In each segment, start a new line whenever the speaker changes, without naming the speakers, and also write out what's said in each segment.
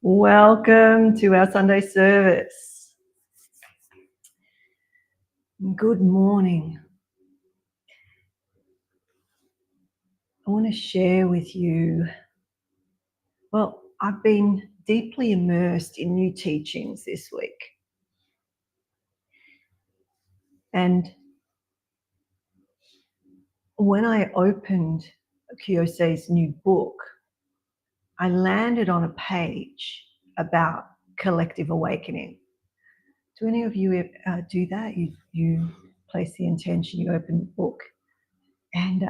Welcome to our Sunday service. Good morning. I want to share with you, I've been deeply immersed in new teachings this week. And when I opened Kyosei's new book, I landed on a page about collective awakening. Do any of you do that? You place the intention, you open the book. And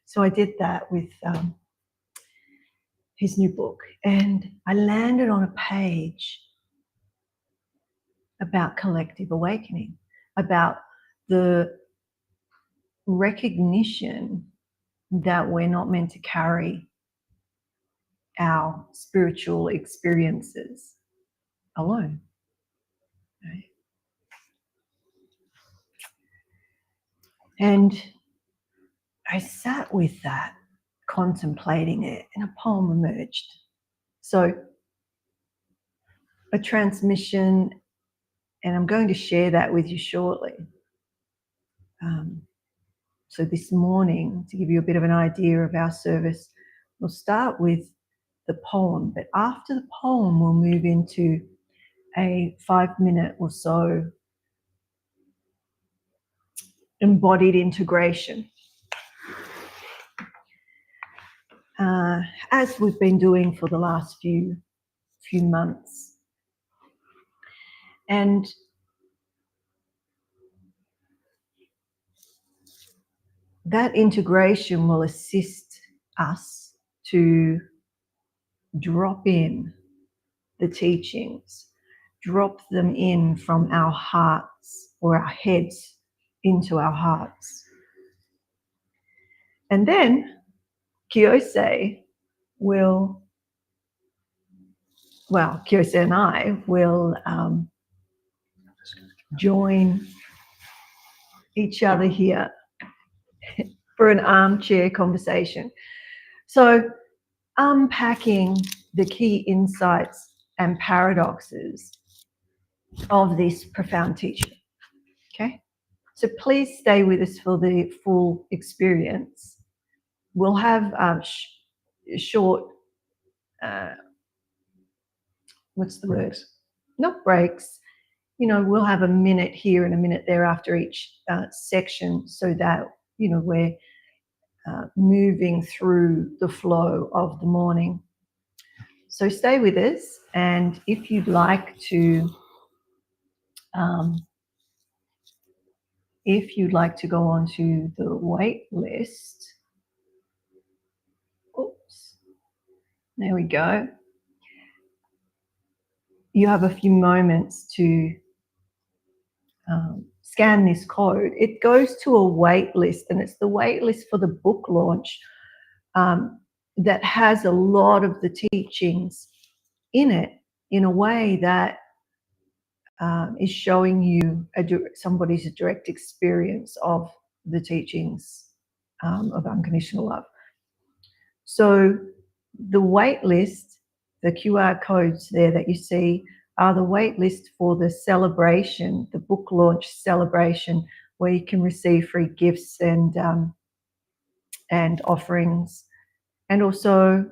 so I did that with his new book. And I landed on a page about collective awakening, about the recognition that we're not meant to carry our spiritual experiences alone. Right? And I sat with that, contemplating it, and a poem emerged. So a transmission, and I'm going to share that with you shortly. So this morning, to give you a bit of an idea of our service, we'll start with the poem, but after the poem, we'll move into a 5-minute or so embodied integration. As we've been doing for the last few months. And that integration will assist us to drop in the teachings, drop them in from our hearts or our heads into our hearts. And then Kyosei and I will join each other here for an armchair conversation. So unpacking the key insights and paradoxes of this profound teaching. Okay? So please stay with us for the full experience. We'll have short, what's the word? Not breaks. You know, we'll have a minute here and a minute there after each section so that, you know, we're moving through the flow of the morning. So stay with us, and if you'd like to go onto the wait list, oops, there we go. You have a few moments to scan this code, it goes to a wait list, and it's the wait list for the book launch that has a lot of the teachings in it in a way that is showing you somebody's direct experience of the teachings of unconditional love. So the wait list, the QR codes there that you see, are the wait list for the celebration, the book launch celebration, where you can receive free gifts and offerings, and also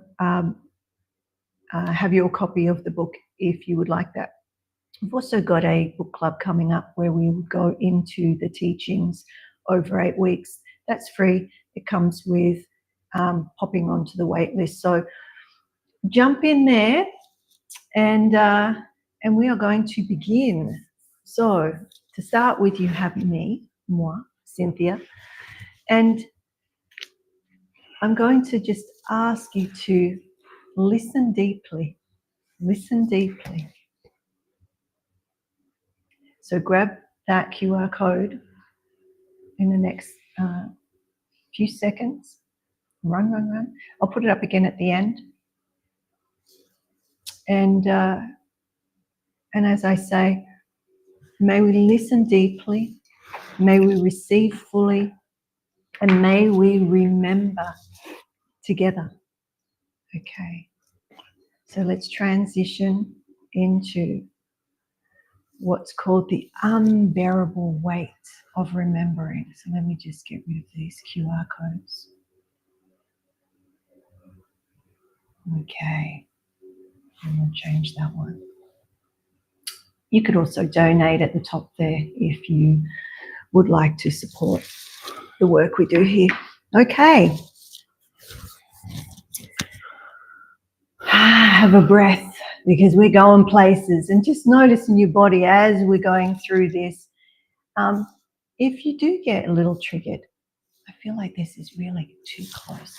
have your copy of the book if you would like that. We've also got a book club coming up where we will go into the teachings over 8 weeks. That's free. It comes with popping onto the wait list. So jump in there, and we are going to begin. So to start with, you have me, moi, Cynthia, and I'm going to just ask you to listen deeply. Listen deeply. So grab that QR code in the next few seconds. Run, run, run. I'll put it up again at the end. And as I say, may we listen deeply, may we receive fully, and may we remember together. Okay. So let's transition into what's called the unbearable weight of remembering. So let me just get rid of these QR codes. Okay, and we'll change that one. You could also donate at the top there if you would like to support the work we do here. Okay. Have a breath, because we're going places, and just notice in your body as we're going through this. If you do get a little triggered, I feel like this is really too close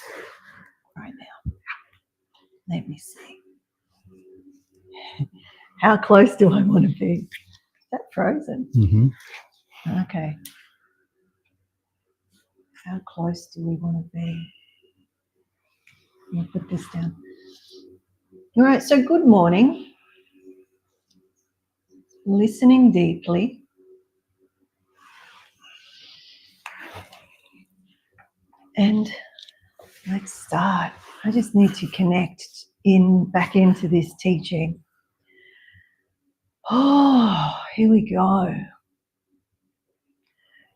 right now. Let me see. How close do I want to be? Is that frozen? Mm-hmm. Okay. How close do we want to be? I'll put this down. All right, so good morning. Listening deeply. And let's start. I just need to connect back into this teaching. Oh, here we go.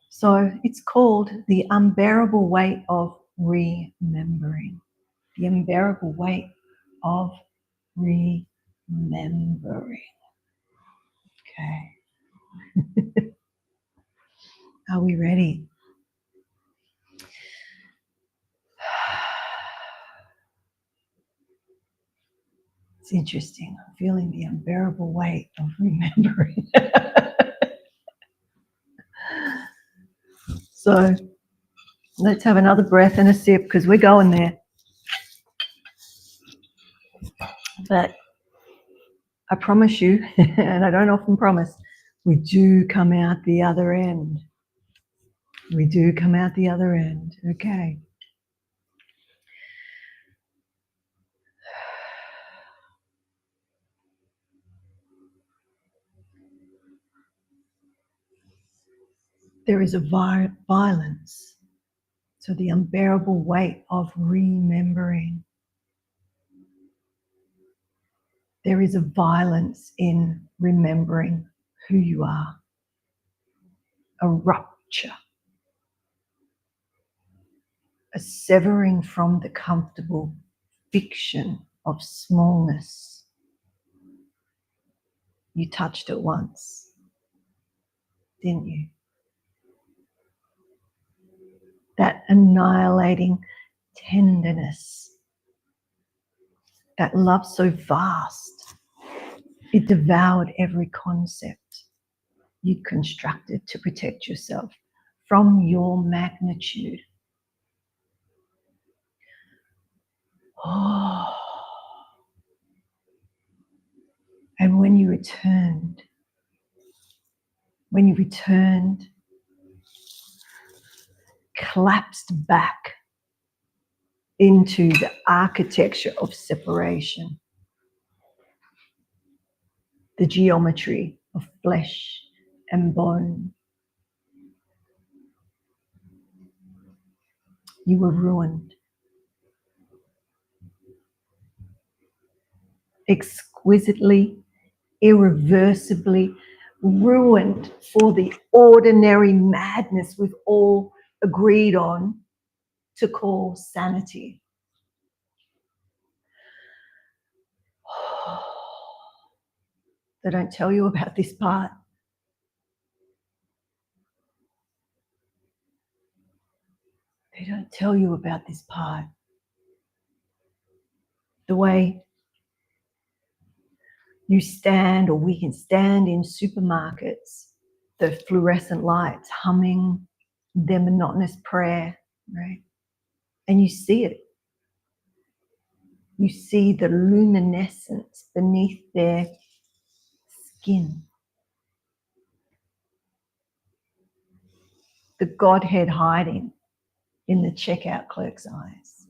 So it's called the unbearable weight of remembering. The unbearable weight of remembering. Okay. Are we ready? It's interesting. I'm feeling the unbearable weight of remembering. So let's have another breath and a sip, because we're going there. But I promise you, and I don't often promise, we do come out the other end. We do come out the other end. Okay. There is a violence. So the unbearable weight of remembering. There is a violence in remembering who you are. A rupture. A severing from the comfortable fiction of smallness. You touched it once, didn't you? That annihilating tenderness. That love so vast, it devoured every concept you constructed to protect yourself from your magnitude. Oh. And when you returned, when you returned, collapsed back into the architecture of separation, the geometry of flesh and bone. You were ruined. Exquisitely, irreversibly ruined for the ordinary madness we've all agreed on to call sanity. They don't tell you about this part. They don't tell you about this part. The way you stand, or we can stand in supermarkets, the fluorescent lights humming their monotonous prayer, right? And you see it. You see the luminescence beneath their skin. The Godhead hiding in the checkout clerk's eyes.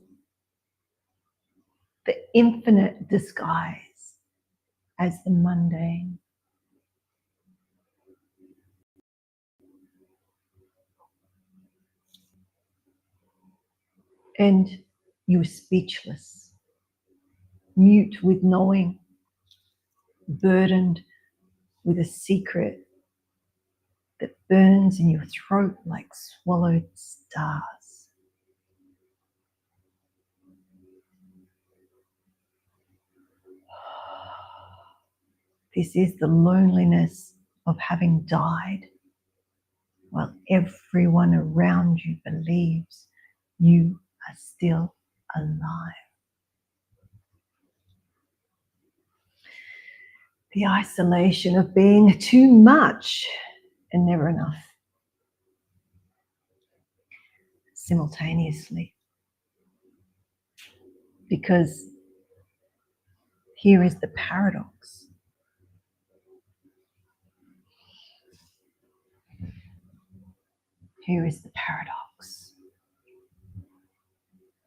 The infinite disguise as the mundane. And you were speechless, mute with knowing, burdened with a secret that burns in your throat like swallowed stars. This is the loneliness of having died while everyone around you believes you are still alive. The isolation of being too much and never enough. Simultaneously. Because here is the paradox. Here is the paradox.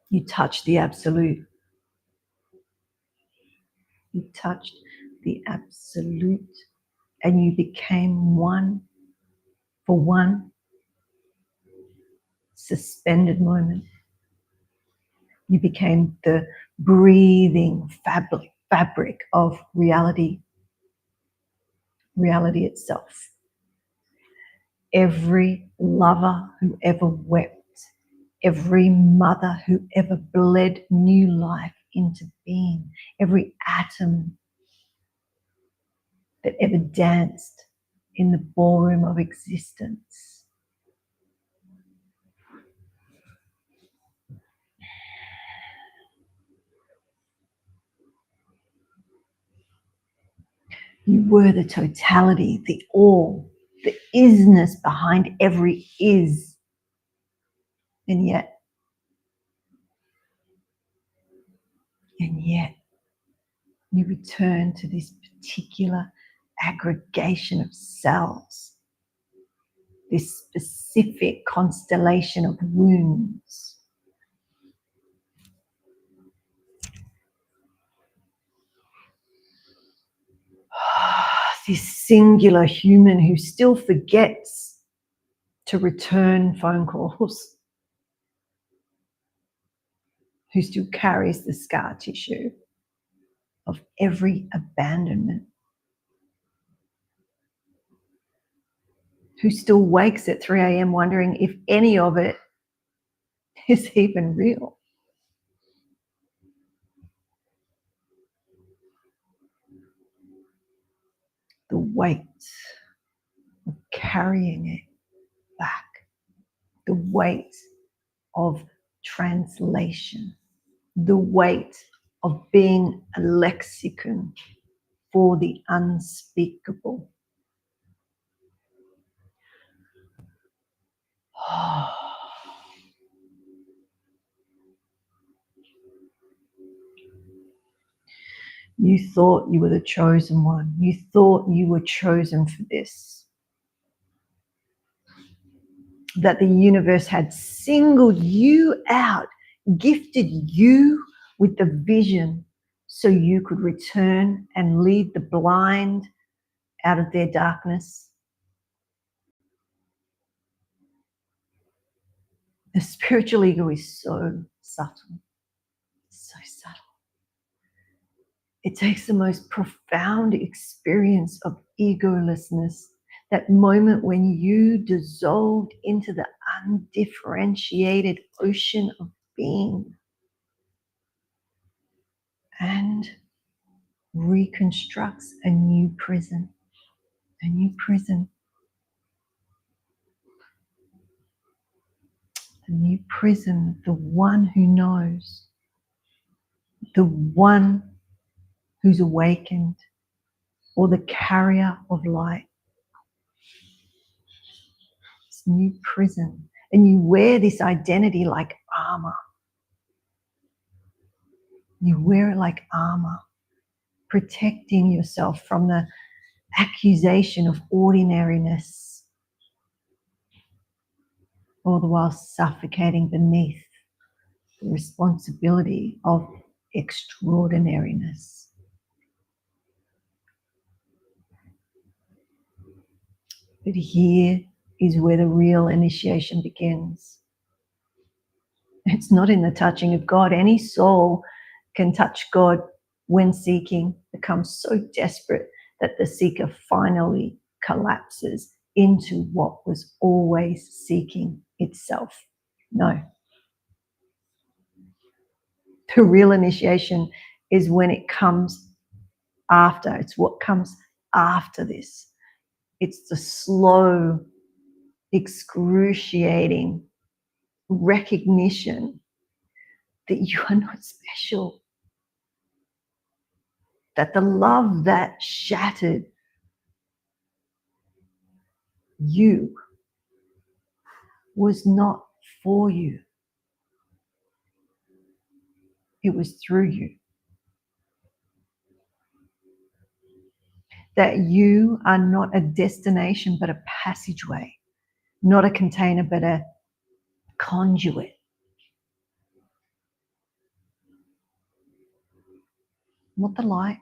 You touched the absolute. You touched the absolute, and you became one for one suspended moment. You became the breathing fabric of reality itself. Every lover who ever wept, every mother who ever bled new life into being, every atom that ever danced in the ballroom of existence. You were the totality, the all, the isness behind every is. And yet, you return to this particular aggregation of cells, this specific constellation of wounds. This singular human who still forgets to return phone calls, who still carries the scar tissue of every abandonment, who still wakes at 3 a.m. wondering if any of it is even real. The weight of carrying it back, the weight of translation, the weight of being a lexicon for the unspeakable. You thought you were the chosen one. You thought you were chosen for this. that the universe had singled you out, gifted you with the vision so you could return and lead the blind out of their darkness. The spiritual ego is so subtle, so subtle. It takes the most profound experience of egolessness, that moment when you dissolved into the undifferentiated ocean of being, and reconstructs a new prison, a new prison. The new prison, the one who knows, the one who's awakened, or the carrier of light. This new prison. And you wear this identity like armor. You wear it like armor, protecting yourself from the accusation of ordinariness, all the while suffocating beneath the responsibility of extraordinariness. But here is where the real initiation begins. It's not in the touching of God. Any soul can touch God when seeking becomes so desperate that the seeker finally collapses into what was always seeking itself. No. The real initiation is when it comes after. It's what comes after this. It's the slow, excruciating recognition that you are not special, that the love that shattered you was not for you. It was through you. That you are not a destination but a passageway, not a container but a conduit. Not the light,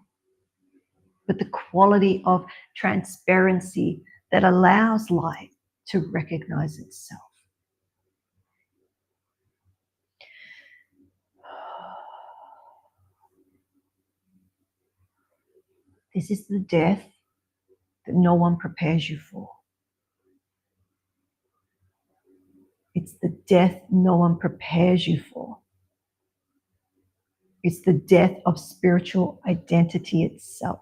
but the quality of transparency that allows light to recognize itself. This is the death that no one prepares you for. It's the death no one prepares you for. It's the death of spiritual identity itself.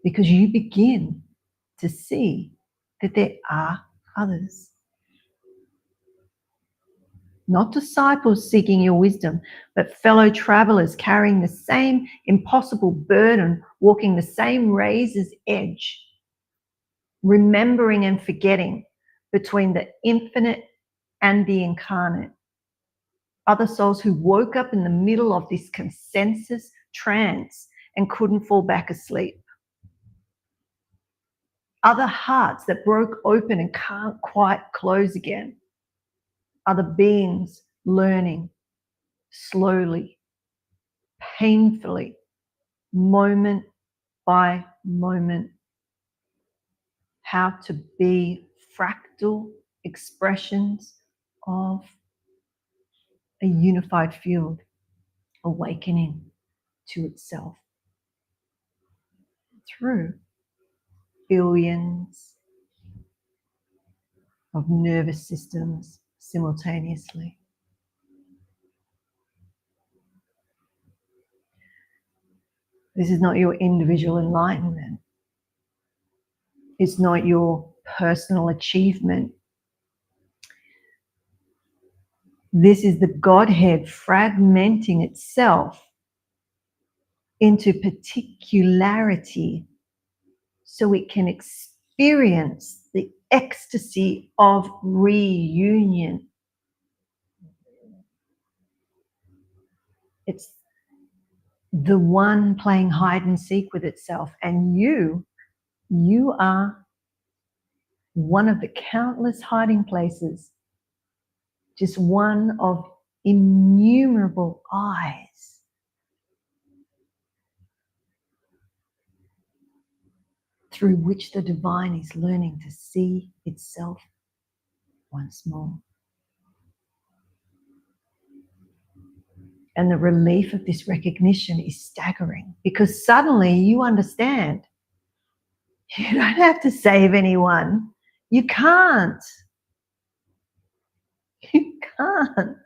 Because you begin to see that there are others. Not disciples seeking your wisdom, but fellow travelers carrying the same impossible burden, walking the same razor's edge, remembering and forgetting between the infinite and the incarnate. Other souls who woke up in the middle of this consensus trance and couldn't fall back asleep. Other hearts that broke open and can't quite close again. Other beings learning slowly, painfully, moment by moment, how to be fractal expressions of a unified field, awakening to itself through billions of nervous systems simultaneously. This is not your individual enlightenment. It's not your personal achievement. This is the Godhead fragmenting itself into particularity so it can experience the ecstasy of reunion. It's the one playing hide and seek with itself, and you are one of the countless hiding places, just one of innumerable eyes through which the divine is learning to see itself once more. And the relief of this recognition is staggering, because suddenly you understand you don't have to save anyone. You can't. You can't.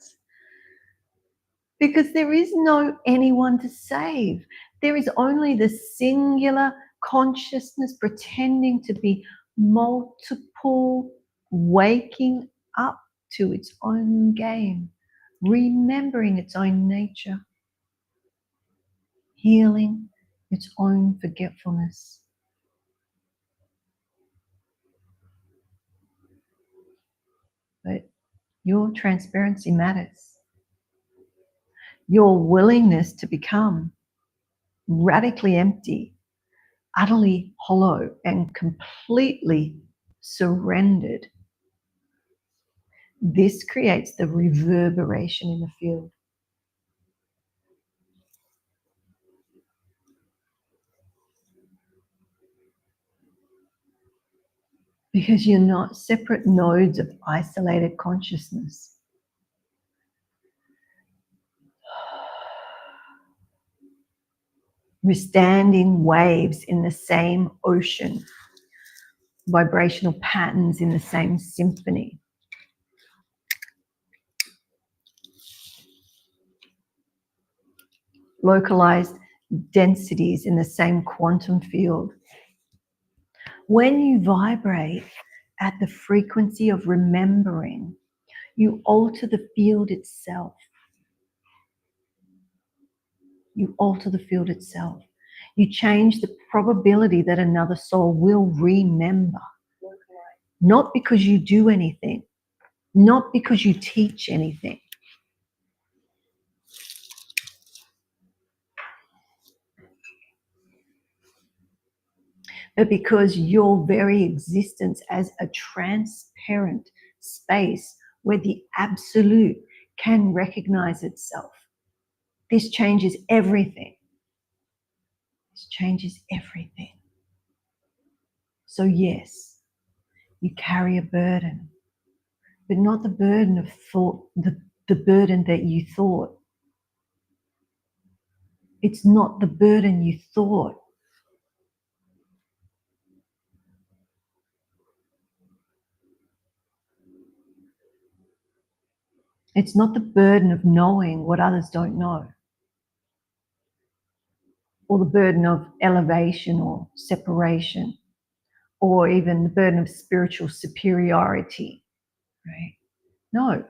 Because there is no anyone to save. There is only the singular consciousness pretending to be multiple, waking up to its own game, remembering its own nature, healing its own forgetfulness. But your transparency matters. Your willingness to become radically empty, utterly hollow, and completely surrendered. This creates the reverberation in the field. Because you're not separate nodes of isolated consciousness. We stand in waves in the same ocean, vibrational patterns in the same symphony. Localized densities in the same quantum field. When you vibrate at the frequency of remembering, you alter the field itself. You alter the field itself. You change the probability that another soul will remember. Not because you do anything, not because you teach anything. But because your very existence as a transparent space where the absolute can recognize itself. This changes everything. This changes everything. So yes, you carry a burden, but not the burden of thought, the burden that you thought. It's not the burden you thought. It's not the burden of knowing what others don't know, or the burden of elevation or separation, or even the burden of spiritual superiority, right? No.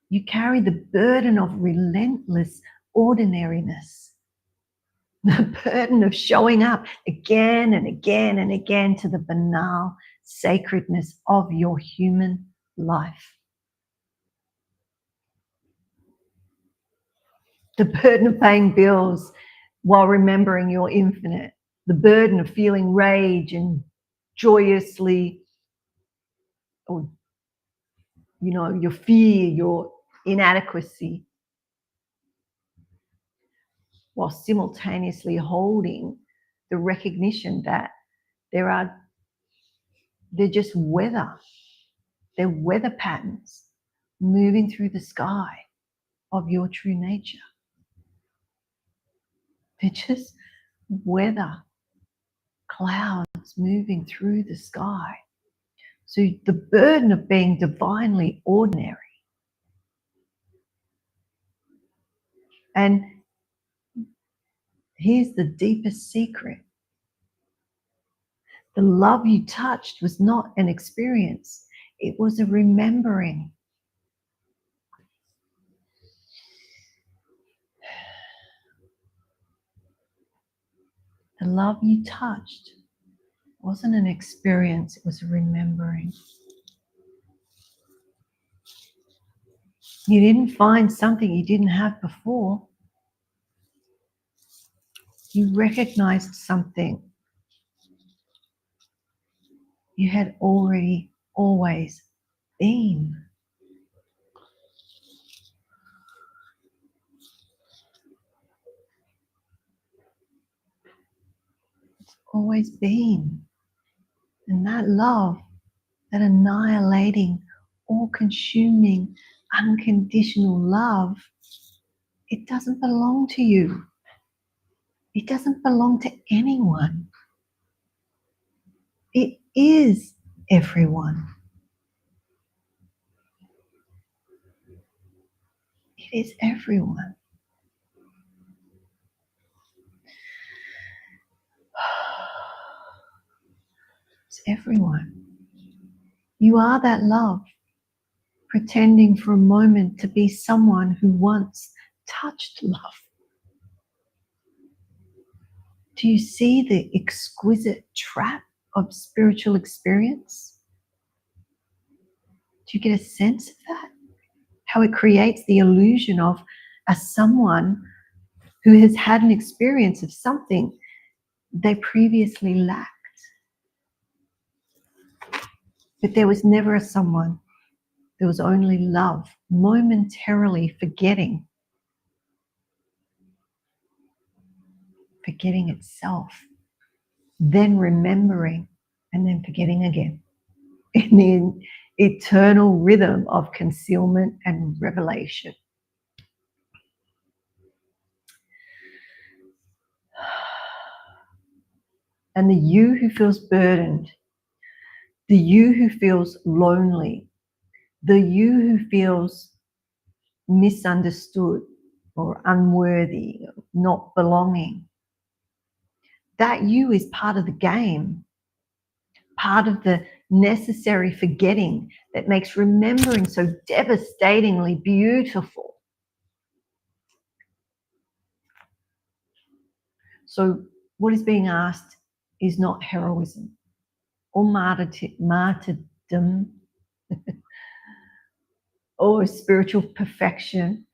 You carry the burden of relentless ordinariness, the burden of showing up again and again and again to the banal sacredness of your human life. The burden of paying bills while remembering you're infinite. The burden of feeling rage and joyously, or, your fear, your inadequacy, while simultaneously holding the recognition that they're just weather. They're weather patterns moving through the sky of your true nature. They're just weather clouds moving through the sky. So the burden of being divinely ordinary. And here's the deepest secret. The love you touched was not an experience. It was a remembering. The love you touched wasn't an experience, it was a remembering. You didn't find something you didn't have before. You recognized something you had already always been. It's always been. And that love, that annihilating, all-consuming, unconditional love, it doesn't belong to you. It doesn't belong to anyone. It is everyone. It is everyone. It's everyone. You are that love, pretending for a moment to be someone who once touched love. Do you see the exquisite trap of spiritual experience? Do you get a sense of that? How it creates the illusion of a someone who has had an experience of something they previously lacked. But there was never a someone. There was only love, momentarily forgetting itself, then remembering, and then forgetting again, in the eternal rhythm of concealment and revelation. And the you who feels burdened, the you who feels lonely, the you who feels misunderstood or unworthy, not belonging, that you is part of the game, part of the necessary forgetting that makes remembering so devastatingly beautiful. So what is being asked is not heroism or martyrdom or spiritual perfection.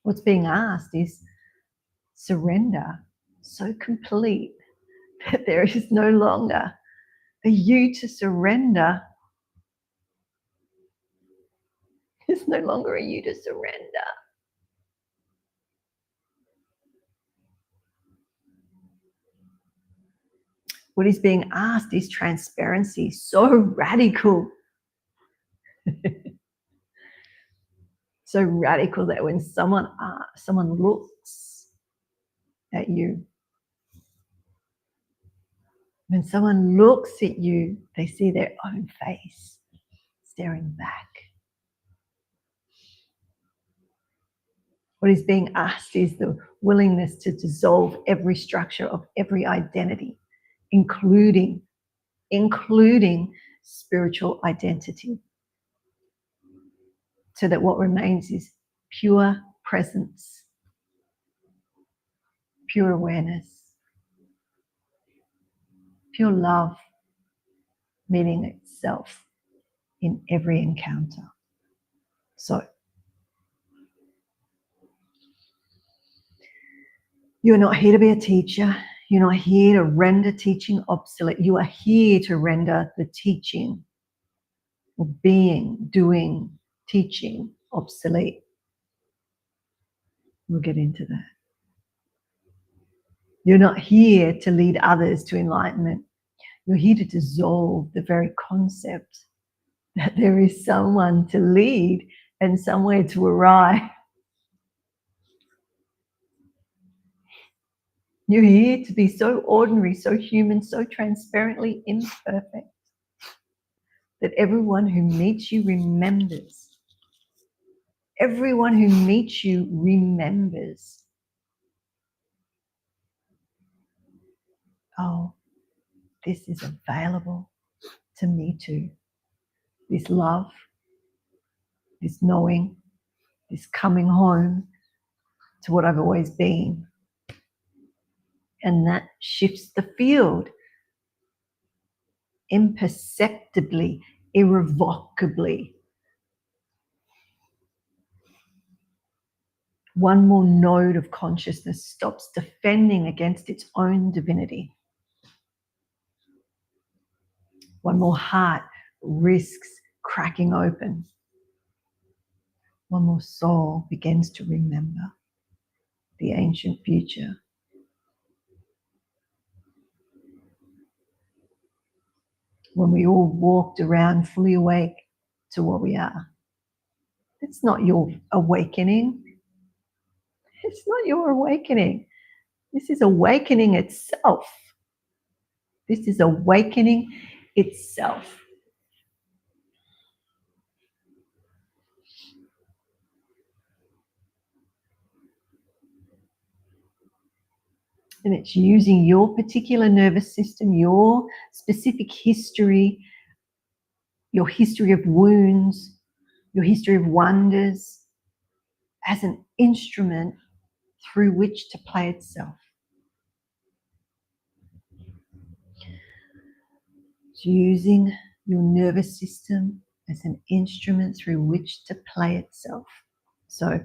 What's being asked is surrender so complete that there is no longer a you to surrender. There's no longer a you to surrender. What is being asked is transparency, so radical. So radical that when someone looks at you, when someone looks at you, they see their own face staring back. What is being asked is the willingness to dissolve every structure of every identity, including spiritual identity, so that what remains is pure presence, pure awareness, pure love, meeting itself in every encounter. So, you're not here to be a teacher. You're not here to render teaching obsolete. You are here to render the teaching, or being, doing, teaching obsolete. We'll get into that. You're not here to lead others to enlightenment. You're here to dissolve the very concept that there is someone to lead and somewhere to arrive. You're here to be so ordinary, so human, so transparently imperfect that everyone who meets you remembers. Everyone who meets you remembers. Oh, this is available to me too. This love, this knowing, this coming home to what I've always been. And that shifts the field imperceptibly, irrevocably. One more node of consciousness stops defending against its own divinity. One more heart risks cracking open. One more soul begins to remember the ancient future. When we all walked around fully awake to what we are. It's not your awakening. It's not your awakening. This is awakening itself. This is awakening itself. And it's using your particular nervous system, your specific history, your history of wounds, your history of wonders, as an instrument through which to play itself. It's using your nervous system as an instrument through which to play itself. So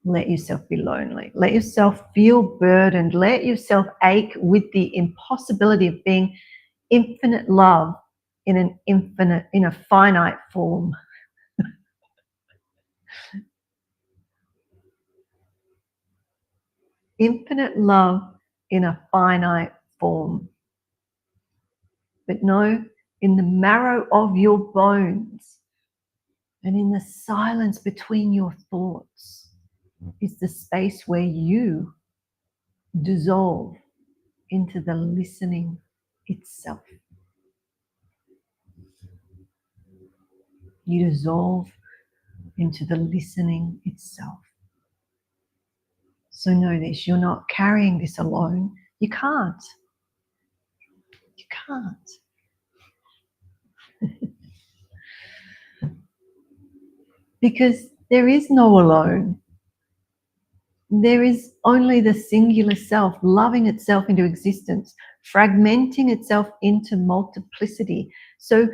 let yourself be lonely. Let yourself feel burdened. Let yourself ache with the impossibility of being infinite love in a finite form. Infinite love in a finite form. But no, in the marrow of your bones and in the silence between your thoughts is the space where you dissolve into the listening itself. You dissolve into the listening itself. So know this, you're not carrying this alone. You can't. You can't. Because there is no alone. There is only the singular self loving itself into existence, fragmenting itself into multiplicity. So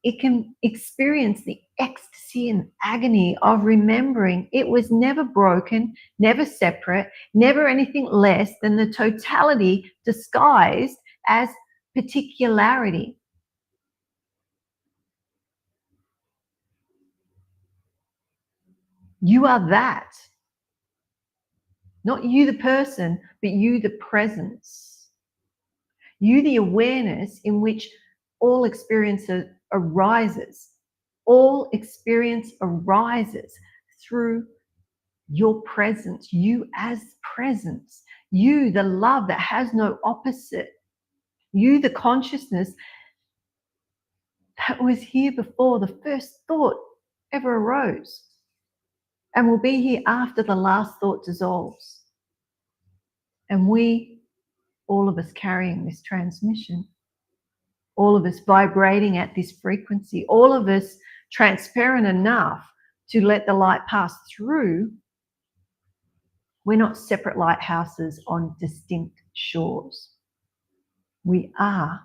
it can experience the ecstasy and agony of remembering it was never broken, never separate, never anything less than the totality disguised as particularity. You are that. Not you the person, but you the presence. You the awareness in which all experience arises. All experience arises through your presence. You as presence. You the love that has no opposite. You the consciousness that was here before the first thought ever arose and will be here after the last thought dissolves. And we, all of us carrying this transmission, all of us vibrating at this frequency, all of us transparent enough to let the light pass through. We're not separate lighthouses on distinct shores. We are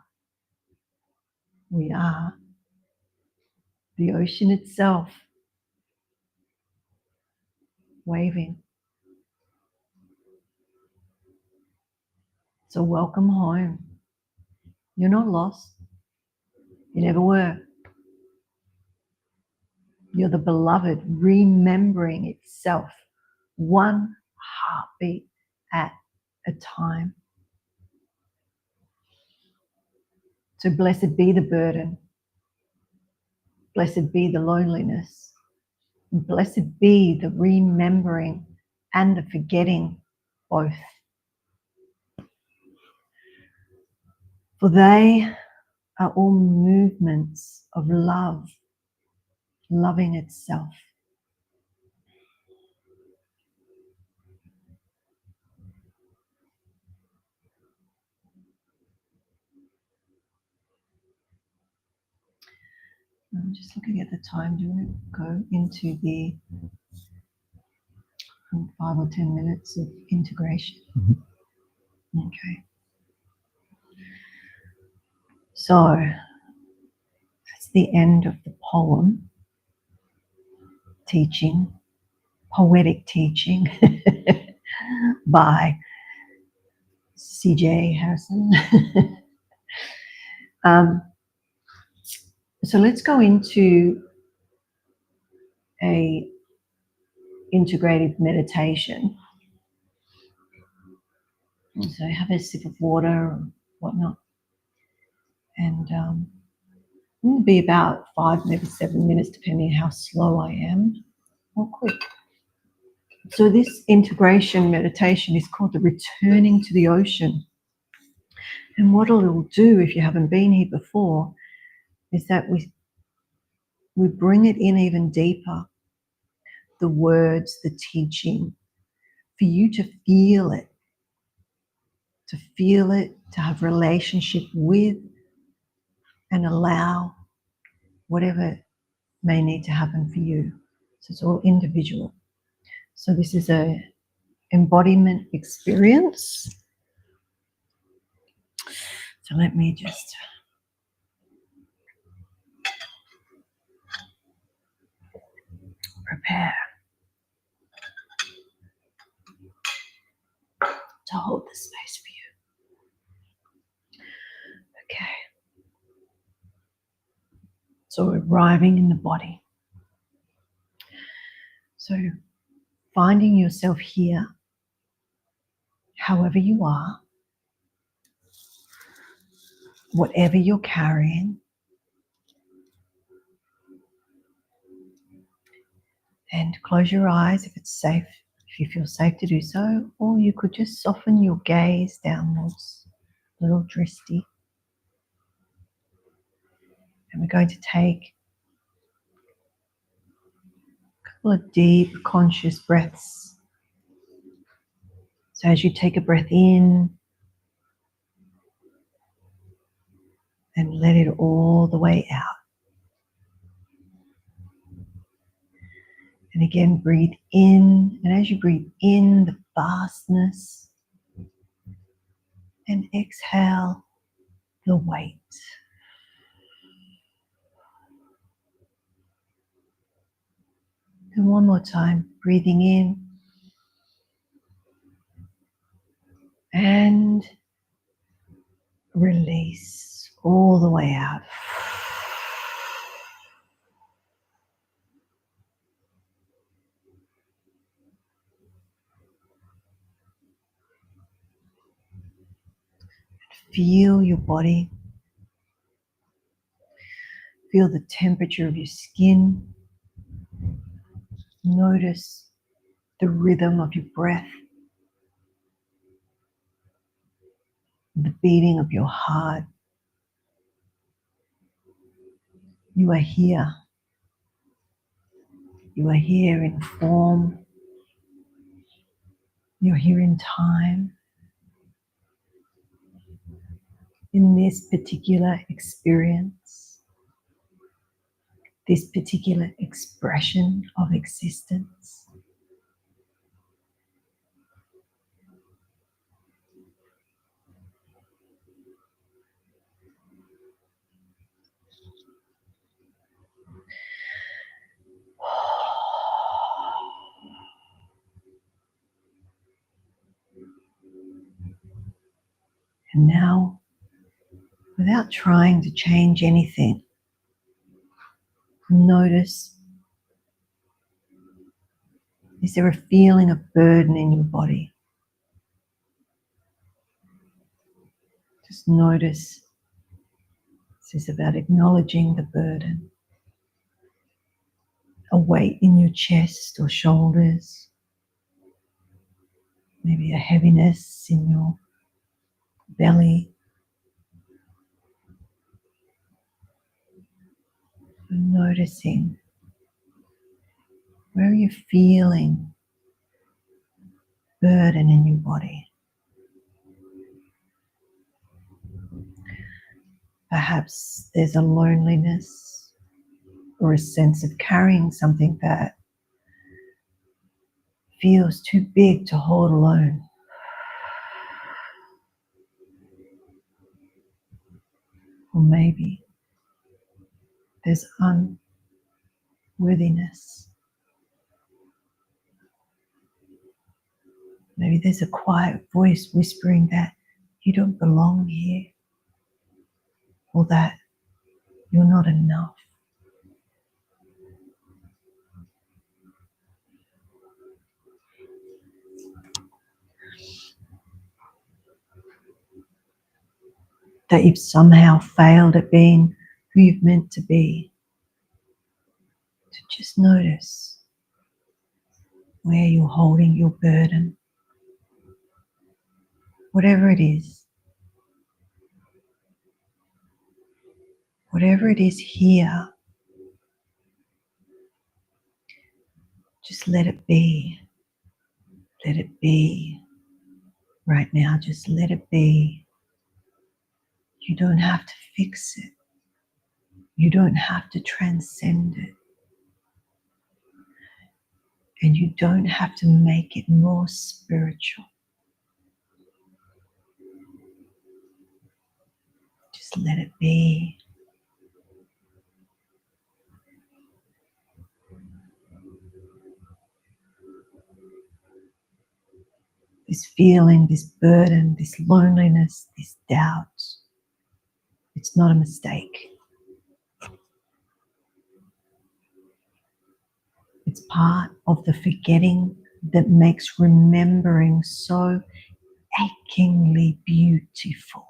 the ocean itself, waving. So welcome home. You're not lost. You never were. You're the beloved remembering itself, one heartbeat at a time. So blessed be the burden. Blessed be the loneliness. And blessed be the remembering and the forgetting both. For they are all movements of love, loving itself. I'm just looking at the time. Do you want to go into the 5 or 10 minutes of integration? Mm-hmm. Okay. So that's the end of the poem, teaching poetic teaching by CJ Harrison. So let's go into a integrative meditation. So have a sip of water or whatnot, and it'll be about 5, maybe 7 minutes, depending on how slow I am or quick. So this integration meditation is called the returning to the ocean. And what it'll do, if you haven't been here before, is that we bring it in even deeper, the words, the teaching, for you to feel it, to have relationship with, and allow whatever may need to happen for you. So it's all individual. So this is a embodiment experience. So let me just prepare to hold the space for you. Okay. So arriving in the body. So finding yourself here, however you are, whatever you're carrying, and close your eyes if it's safe, if you feel safe to do so, or you could just soften your gaze downwards, a little dristy. And we're going to take a couple of deep conscious breaths. So as you take a breath in and let it all the way out. And again, breathe in. And as you breathe in, the vastness. And exhale the weight. And one more time, breathing in. And release all the way out. Feel your body. Feel the temperature of your skin. Notice the rhythm of your breath. The beating of your heart. You are here. You are here in form. You're here in time. In this particular experience. This particular expression of existence. And now, without trying to change anything, notice, is there a feeling of burden in your body? Just notice. This is about acknowledging the burden. A weight in your chest or shoulders. Maybe a heaviness in your belly. And noticing, where are you feeling burden in your body? Perhaps there's a loneliness or a sense of carrying something that feels too big to hold alone. Or maybe there's unworthiness. Maybe there's a quiet voice whispering that you don't belong here, or that you're not enough. That you've somehow failed at being who you've meant to be. To just notice where you're holding your burden, whatever it is. Whatever it is here, just let it be. Let it be. Right now, just let it be. You don't have to fix it. You don't have to transcend it. And you don't have to make it more spiritual. Just let it be. This feeling, this burden, this loneliness, this doubt, it's not a mistake. It's part of the forgetting that makes remembering so achingly beautiful.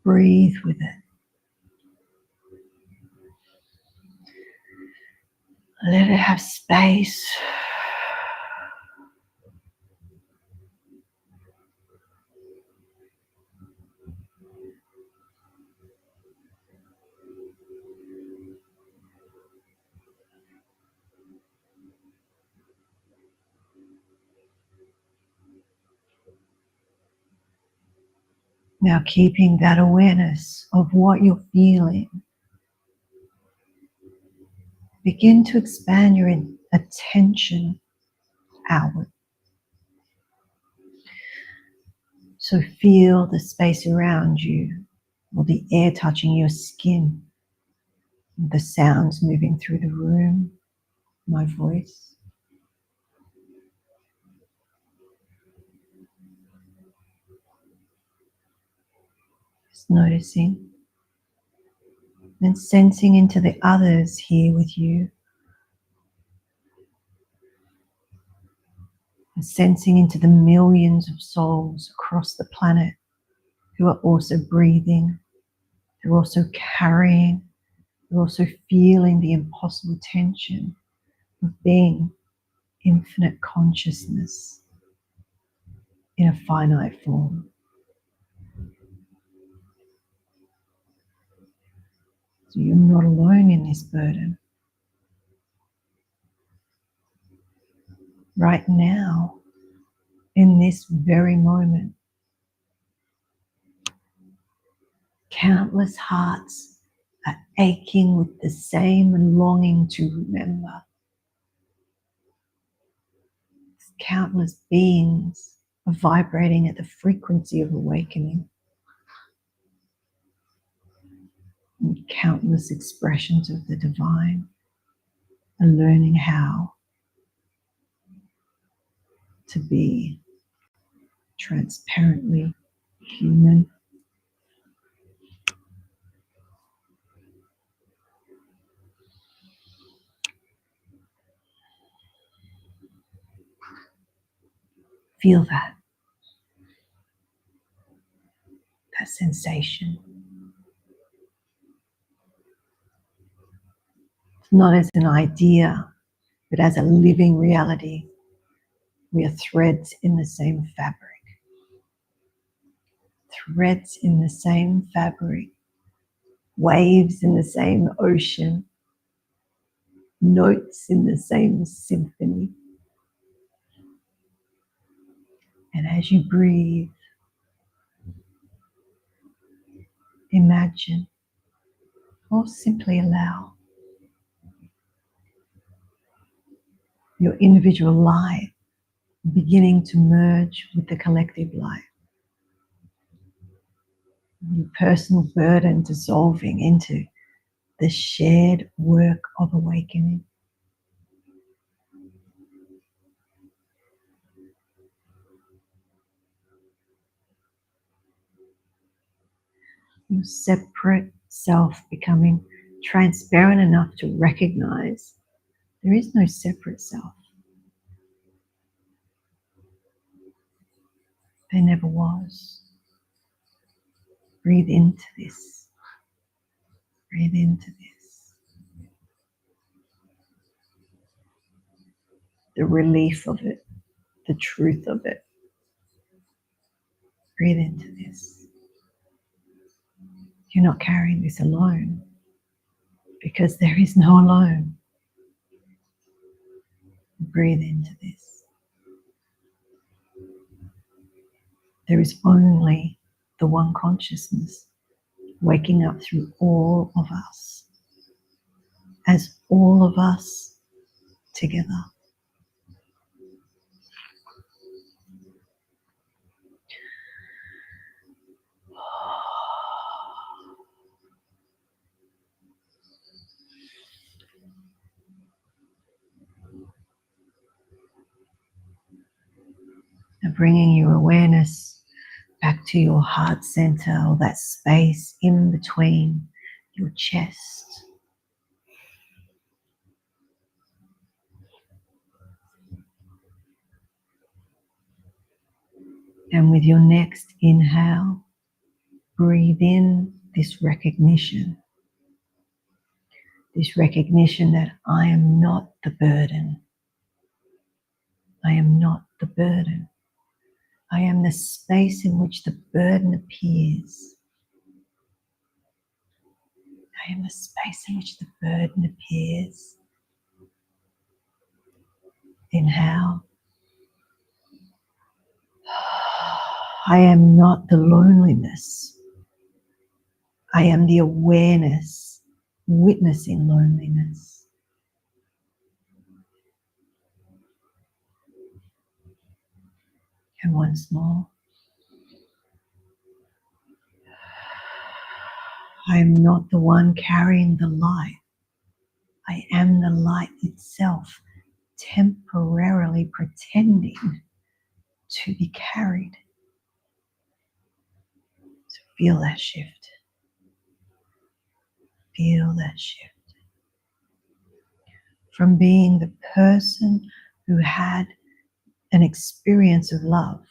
Breathe with it. Let it have space. Now keeping that awareness of what you're feeling, begin to expand your attention outward. So feel the space around you, or the air touching your skin, the sounds moving through the room, my voice. Just noticing. And sensing into the others here with you. And sensing into the millions of souls across the planet who are also breathing, who are also carrying, who are also feeling the impossible tension of being infinite consciousness in a finite form. So you're not alone in this burden. Right now, in this very moment, countless hearts are aching with the same longing to remember. Countless beings are vibrating at the frequency of awakening. And countless expressions of the divine are learning how to be transparently human. Feel that sensation. Not as an idea, but as a living reality. We are threads in the same fabric. Threads in the same fabric. Waves in the same ocean. Notes in the same symphony. And as you breathe, imagine or simply allow your individual light beginning to merge with the collective light. Your personal burden dissolving into the shared work of awakening. Your separate self becoming transparent enough to recognize there is no separate self. There never was. Breathe into this. Breathe into this. The relief of it, the truth of it. Breathe into this. You're not carrying this alone, because there is no alone. Breathe into this. There is only the one consciousness waking up through all of us, as all of us together. And bringing your awareness back to your heart center, or that space in between your chest. And with your next inhale, breathe in this recognition that I am not the burden. I am not the burden. I am the space in which the burden appears. I am the space in which the burden appears. Inhale. I am not the loneliness. I am the awareness witnessing loneliness. And once more. I am not the one carrying the light. I am the light itself, temporarily pretending to be carried. So feel that shift. Feel that shift. From being the person who had an experience of love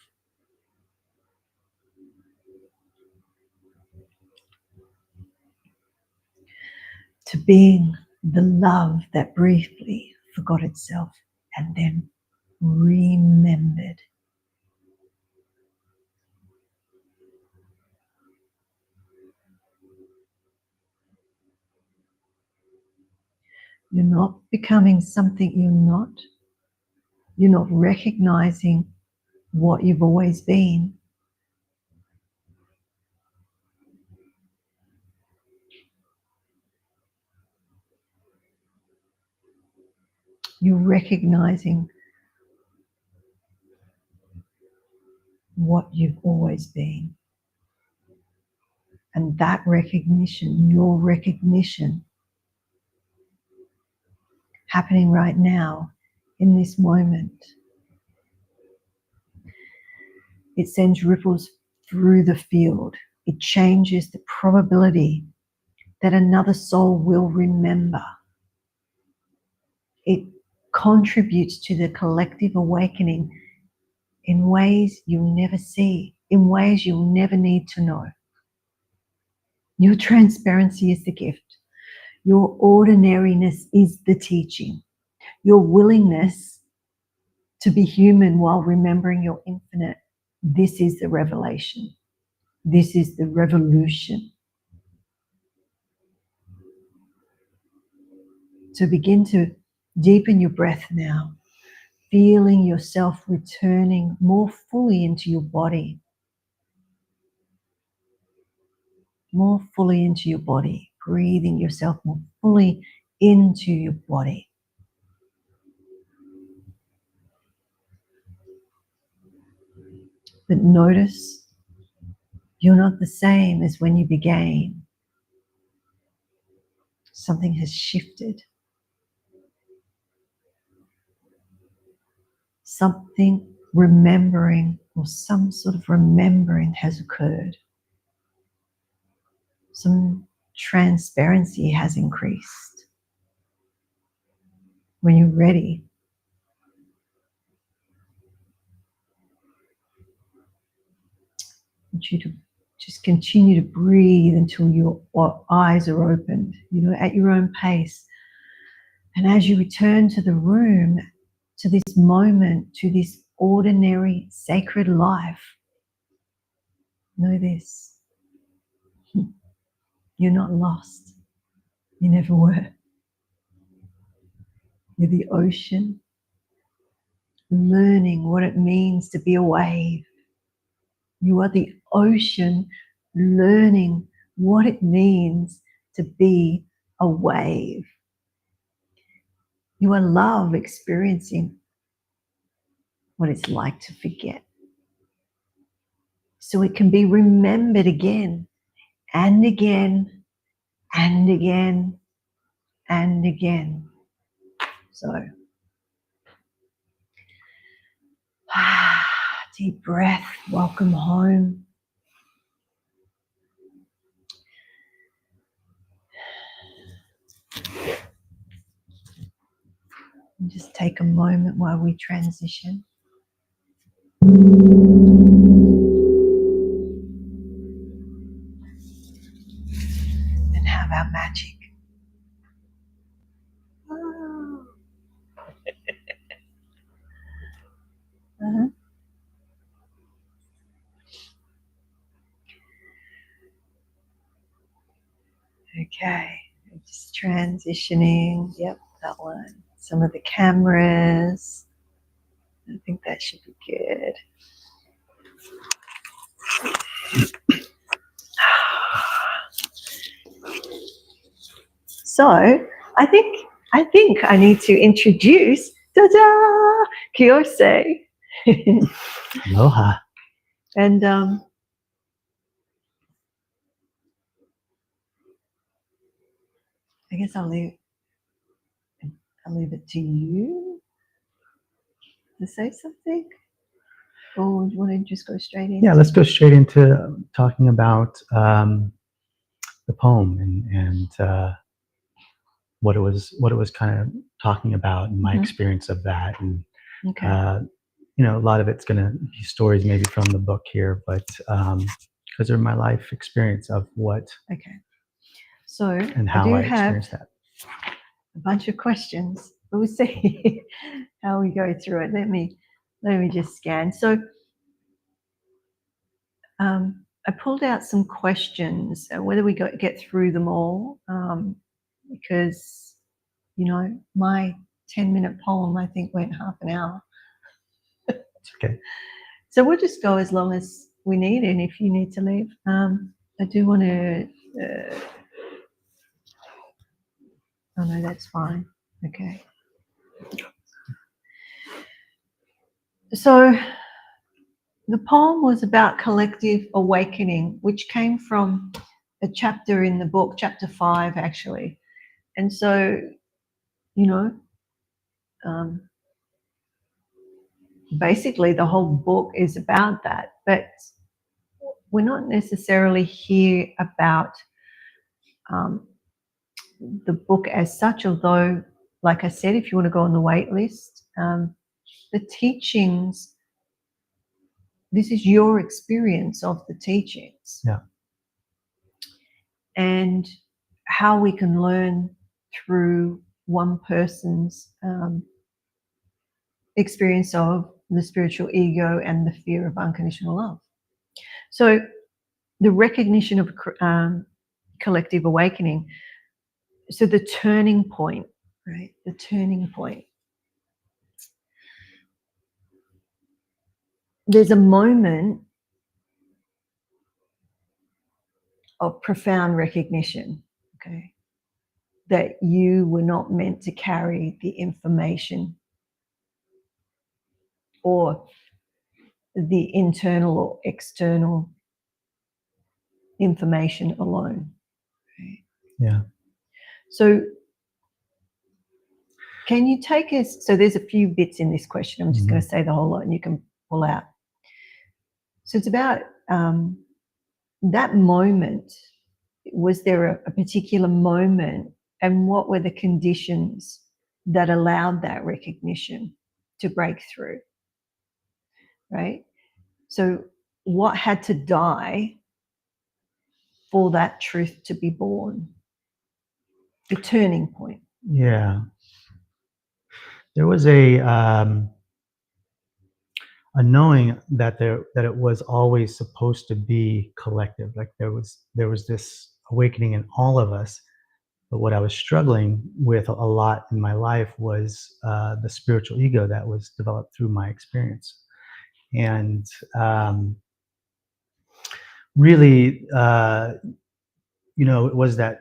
to being the love that briefly forgot itself and then remembered. You're not becoming something you're not. You're not recognizing what you've always been. You're recognizing what you've always been. And that recognition, your recognition, happening right now in this moment, it sends ripples through the field. It changes the probability that another soul will remember. It contributes to the collective awakening in ways you'll never see, in ways you'll never need to know. Your transparency is the gift. Your ordinariness is the teaching. Your willingness to be human while remembering your infinite. This is the revelation. This is the revolution. So begin to deepen your breath now, feeling yourself returning more fully into your body. More fully into your body. breathing yourself more fully into your body. But notice you're not the same as when you began. Something has shifted. Something remembering, or some sort of remembering has occurred. Some transparency has increased. When you're ready, I want you to just continue to breathe until your eyes are opened, at your own pace. And as you return to the room, to this moment, to this ordinary sacred life, know this: you're not lost. You never were. You're the ocean, learning what it means to be a wave. You are the ocean, learning what it means to be a wave. You are love, experiencing what it's like to forget, so it can be remembered again and again and again and again. So, deep breath, welcome home. And just take a moment while we transition. And have our magic. Oh. Okay, just transitioning. Yep, that one. Some of the cameras. I think that should be good. So I think I need to introduce Kyosei.
Aloha.
And I guess I'll leave it to you to say something. Or do you want to just go straight in?
Yeah, let's go straight into talking about the poem and what it was kind of talking about, and my experience of that. And
okay.
A lot of it's going to be stories maybe from the book here, but because they're my life experience of what.
Okay. So
and how I experienced that.
A bunch of questions. We'll see how we go through it. Let me just scan. So I pulled out some questions, whether we get through them all, because, my 10-minute poem, I think, went half an hour.
It's okay.
So we'll just go as long as we need, and if you need to leave. I do want to... oh, no, that's fine. Okay. So the poem was about collective awakening, which came from a chapter in the book, chapter 5, actually. And so, basically the whole book is about that. But we're not necessarily here about the book as such, although, like I said, if you want to go on the wait list, the teachings, this is your experience of the teachings.
Yeah.
And how we can learn through one person's experience of the spiritual ego and the fear of unconditional love. So the recognition of collective awakening. So the turning point, right? The turning point. There's a moment of profound recognition. Okay. That you were not meant to carry the information or the internal or external information alone. Okay.
Yeah.
So can you take us, so there's a few bits in this question. I'm just going to say the whole lot and you can pull out. So it's about that moment. Was there a particular moment, and what were the conditions that allowed that recognition to break through? Right? So what had to die for that truth to be born? The turning point.
Yeah. There was a knowing that it was always supposed to be collective. Like there was this awakening in all of us. But what I was struggling with a lot in my life was the spiritual ego that was developed through my experience. And really, it was that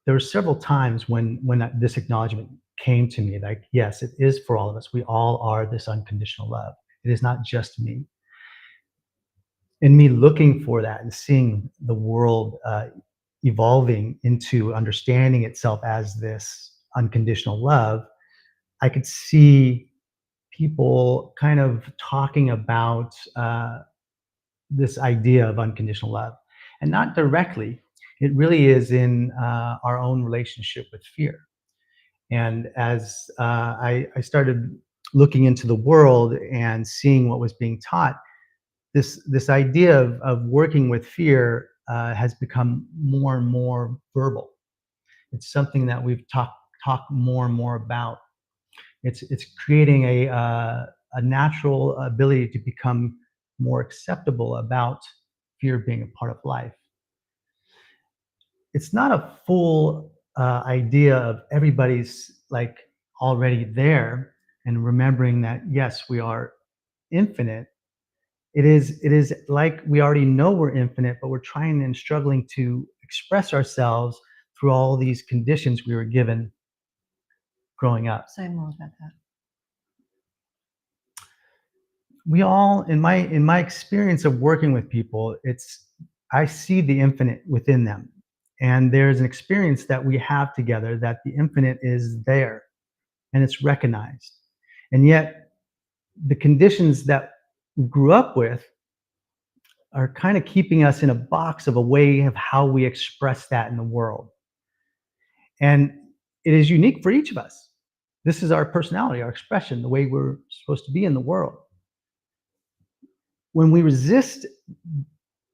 there were several times when this acknowledgement came to me, like, yes, it is for all of us. We all are this unconditional love. It is not just me. And me looking for that and seeing the world evolving into understanding itself as this unconditional love, I could see people kind of talking about this idea of unconditional love, and not directly. It really is in our own relationship with fear. And as I started looking into the world and seeing what was being taught, this idea of working with fear has become more and more verbal. It's something that we've talked more and more about. It's creating a natural ability to become more acceptable about fear being a part of life. It's not a full idea of everybody's like already there, and remembering that yes, we are infinite. It is like we already know we're infinite, but we're trying and struggling to express ourselves through all these conditions we were given growing up.
Say more about that.
We all, in my experience of working with people, I see the infinite within them. And there's an experience that we have together that the infinite is there and it's recognized. And yet the conditions that we grew up with are kind of keeping us in a box of a way of how we express that in the world. And it is unique for each of us. This is our personality, our expression, the way we're supposed to be in the world. When we resist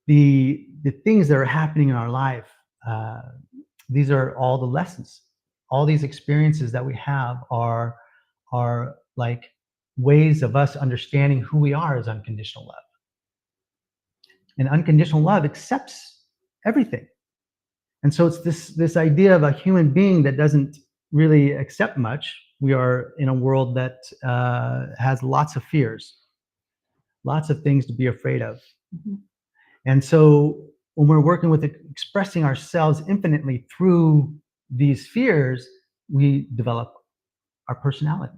the things that are happening in our life, these are all the lessons. All these experiences that we have are like ways of us understanding who we are as unconditional love. And unconditional love accepts everything. And so it's this idea of a human being that doesn't really accept much. We are in a world that has lots of fears, lots of things to be afraid of.
Mm-hmm.
And so when we're working with expressing ourselves infinitely through these fears, we develop our personality.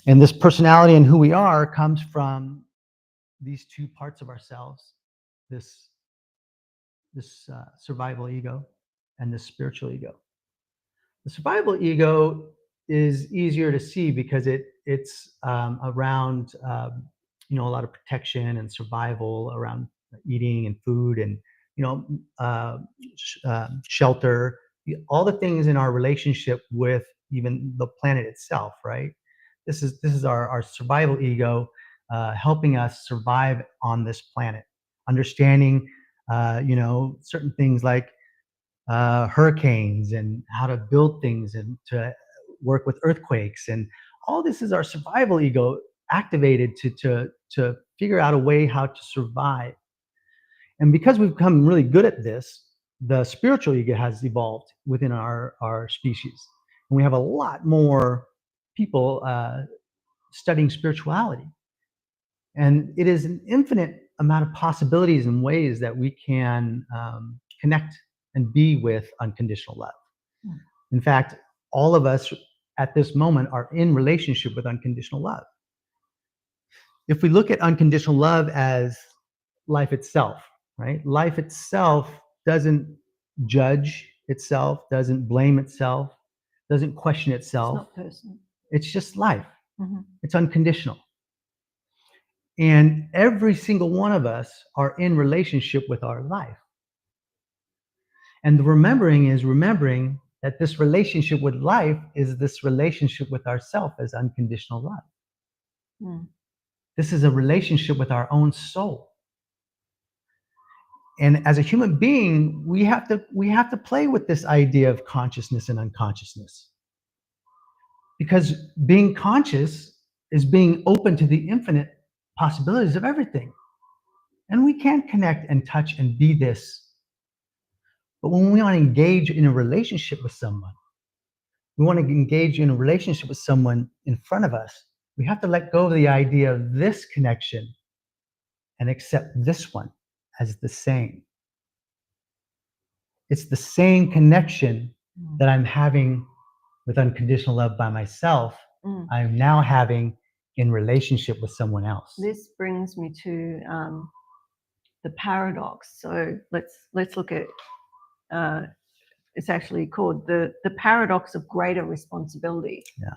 And this personality and who we are comes from these two parts of ourselves, this survival ego and this spiritual ego. The survival ego is easier to see because it's around a lot of protection and survival around eating and food and shelter, all the things in our relationship with even the planet itself, right? This is our survival ego helping us survive on this planet, understanding certain things like hurricanes and how to build things and to work with earthquakes, and all this is our survival ego activated to figure out a way how to survive. And because we've become really good at this, the spiritual ego has evolved within our species, and we have a lot more people studying spirituality, and it is an infinite amount of possibilities and ways that we can connect and be with unconditional love.
Mm.
In fact, all of us at this moment are in relationship with unconditional love. If we look at unconditional love as life itself, right? Life itself doesn't judge itself, doesn't blame itself, doesn't question
It's
itself.
not personal.
It's just life.
Mm-hmm.
It's unconditional. And every single one of us are in relationship with our life. And the remembering is remembering that this relationship with life is this relationship with ourself as unconditional love.
Mm.
This is a relationship with our own soul. And as a human being, we have to play with this idea of consciousness and unconsciousness. Because being conscious is being open to the infinite possibilities of everything. And we can't connect and touch and be this. But when we want to engage in a relationship with someone, we want to engage in a relationship with someone in front of us, we have to let go of the idea of this connection and accept this one as the same. It's the same connection that I'm having with unconditional love by myself. I'm now having in relationship with someone else.
This brings me to the paradox. So let's look at it's actually called the paradox of greater responsibility.
Yeah.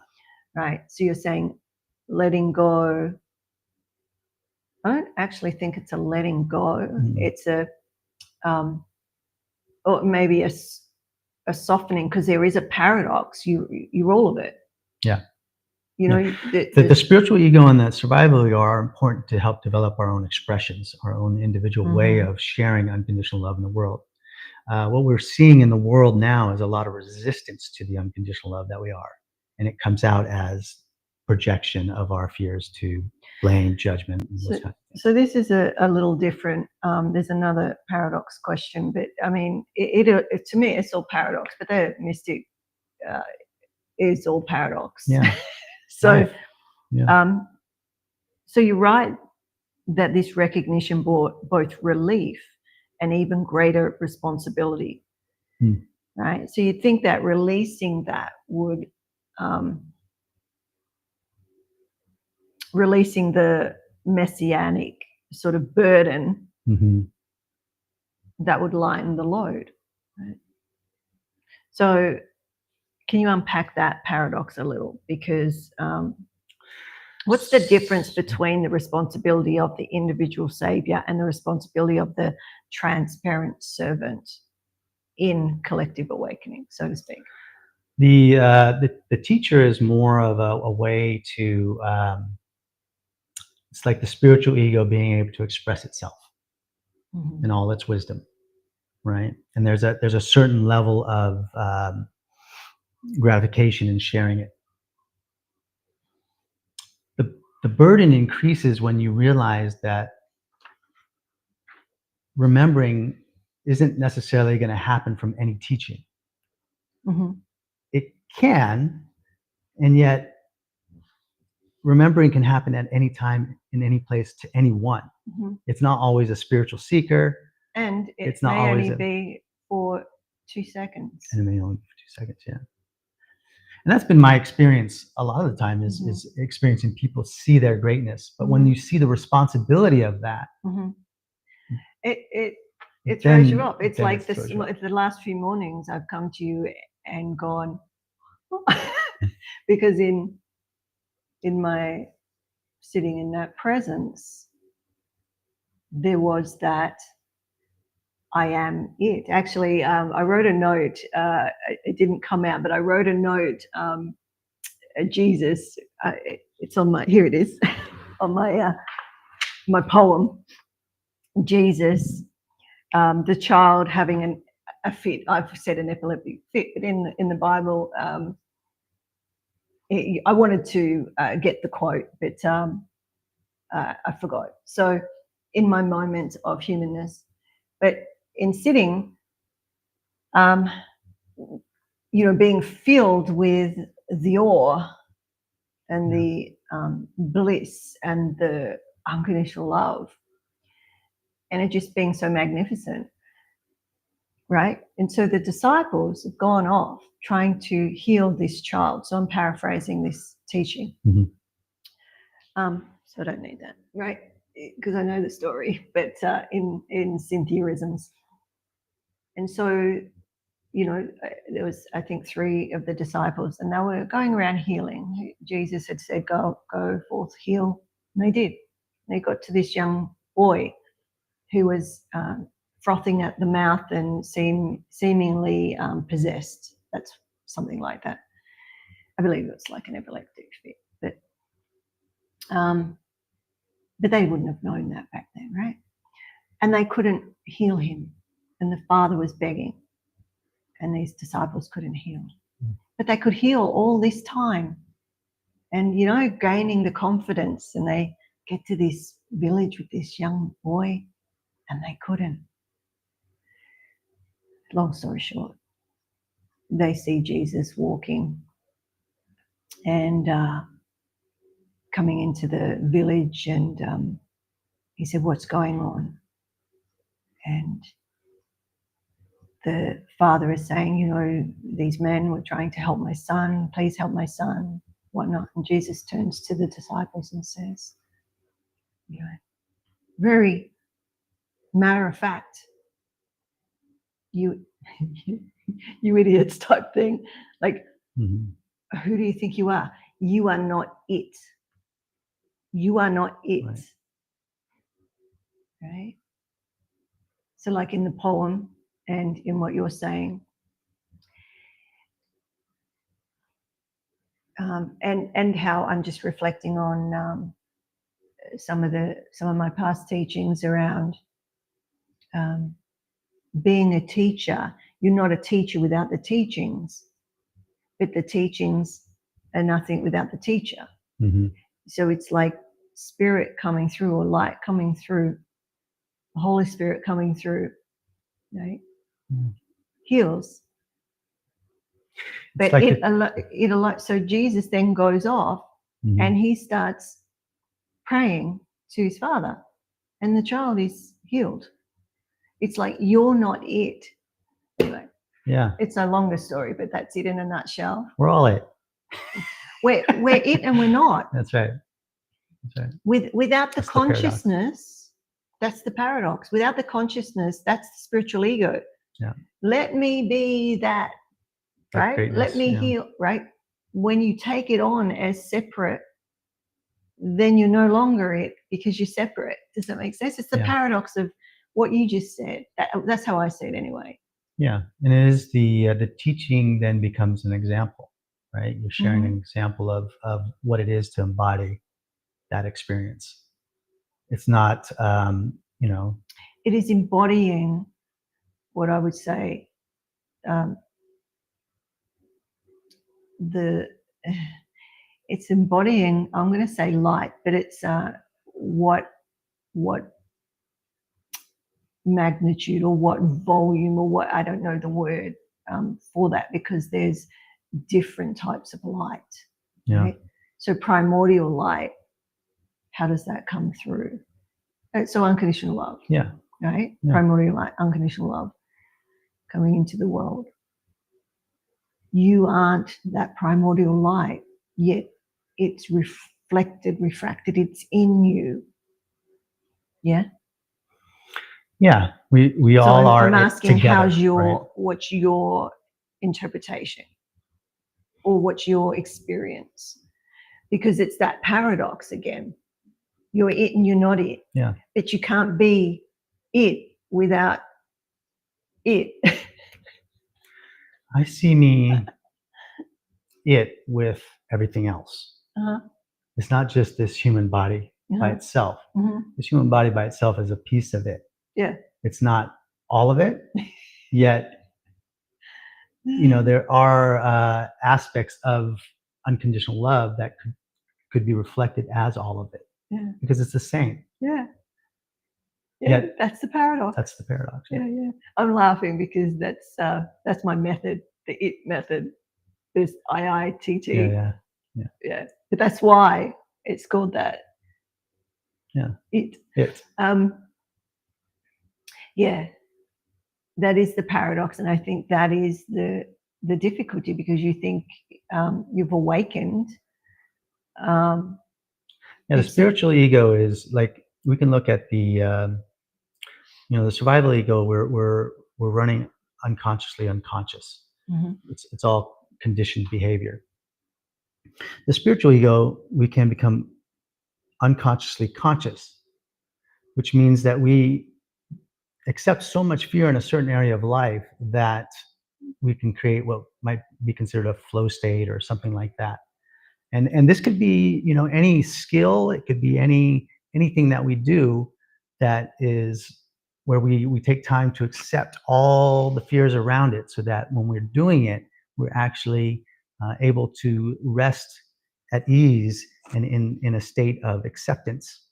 Right. So you're saying letting go. I don't actually think it's a letting go. It's a or maybe a softening, because there is a paradox. You're all of it.
Yeah.
You know,
the spiritual ego and the survival ego are important to help develop our own expressions, our own individual way of sharing unconditional love in the world. What we're seeing in the world now is a lot of resistance to the unconditional love that we are. And it comes out as projection of our fears to blame, judgment. And those kinds of things.
So this is a little different. There's another paradox question, but I mean, it to me, it's all paradox, but the mystic is all paradox.
Yeah.
So,
Life. Yeah.
So you're right that this recognition brought both relief and even greater responsibility, right? So you'd think that releasing that would, releasing the messianic sort of burden, that would lighten the load, right? So can you unpack that paradox a little? Because what's the difference between the responsibility of the individual savior and the responsibility of the transparent servant in collective awakening, so to speak?
The teacher is more of a way to, it's like the spiritual ego being able to express itself in all its wisdom, right? And there's a certain level of gratification in sharing it. The burden increases when you realize that remembering isn't necessarily going to happen from any teaching. It can, and yet remembering can happen at any time, in any place, to anyone. It's not always a spiritual seeker.
And
it's not
may
always
only be for 2 seconds.
And it may only be for 2 seconds, yeah. And that's been my experience a lot of the time is experiencing people see their greatness. But when you see the responsibility of that,
it throws you off. It's like the last few mornings I've come to you and gone, because in my sitting in that presence, there was that I am it. Actually, I wrote a note. It didn't come out, but I wrote a note. Jesus, it's on my, here it is, on my my poem. Jesus, the child having a fit. I've said an epileptic fit, but in the Bible, I wanted to get the quote, but I forgot. So in my moment of humanness, but in sitting, being filled with the awe and the bliss and the unconditional love, and it just being so magnificent. right? And so the disciples have gone off trying to heal this child. So I'm paraphrasing this teaching. So I don't need that, right? Because I know the story, but in Cynthiaisms. And so, you know, there was, I think, 3 of the disciples, and they were going around healing. Jesus had said, go forth, heal. And they did. They got to this young boy who was frothing at the mouth and seemingly possessed. That's something like that. I believe it was like an epileptic fit. But they wouldn't have known that back then, right? And they couldn't heal him. And the Father was begging. And these disciples couldn't heal. But they could heal all this time. And, you know, gaining the confidence. And they get to this village with this young boy and they couldn't. Long story short, they see Jesus walking and coming into the village, and he said, what's going on? And the father is saying, you know, these men were trying to help my son, please help my son, whatnot. And Jesus turns to the disciples and says, you know, very matter of fact, you idiots type thing, like, who do you think you are? You are not it. You are not it. Right? So like in the poem and in what you're saying, and how I'm just reflecting on some of my past teachings around being a teacher. You're not a teacher without the teachings, but the teachings are nothing without the teacher. So it's like spirit coming through, or light coming through, the Holy Spirit coming through, right? Heals. But like so Jesus then goes off and he starts praying to his Father, and the child is healed. It's like, you're not it. Anyway, it's a longer story, but that's it in a nutshell.
We're all it.
We're it and we're not.
That's right.
Without the consciousness, that's the paradox. Without the consciousness, that's the spiritual ego. Let me be that, right? Let me heal, right? When you take it on as separate, then you're no longer it, because you're separate. Does that make sense? It's the paradox of what you just said. That's how I see it anyway.
Yeah, and it is the teaching then becomes an example, right? You're sharing an example of what it is to embody that experience. It's not, you know.
It is embodying what I would say, it's embodying, I'm going to say light, but it's what magnitude or what volume or what, I don't know the word for that, because there's different types of light. Right? So primordial light, how does that come through? So unconditional love. Right? Primordial light, unconditional love coming into the world. You aren't that primordial light, yet it's refracted, it's in you. We all are. I'm asking together, what's your interpretation, or what's your experience? Because it's that paradox again. You're it and you're not it. But you can't be it without it.
I see me it with everything else. It's not just this human body by itself. This human body by itself is a piece of it. It's not all of it, yet, you know, there are aspects of unconditional love that could be reflected as all of it, because it's the same.
That's the paradox.
That's the paradox.
I'm laughing because that's my method, the it method. There's IITT. But that's why it's called that. It. that is the paradox, and I think that is the difficulty, because you think you've awakened.
The spiritual ego is like, we can look at the the survival ego. We're running unconsciously unconscious.
Mm-hmm.
It's all conditioned behavior. The spiritual ego, we can become unconsciously conscious, which means that we accept so much fear in a certain area of life that we can create what might be considered a flow state or something like that. And this could be, any skill. It could be anything that we do that is where we take time to accept all the fears around it, so that when we're doing it, we're actually able to rest at ease and in a state of acceptance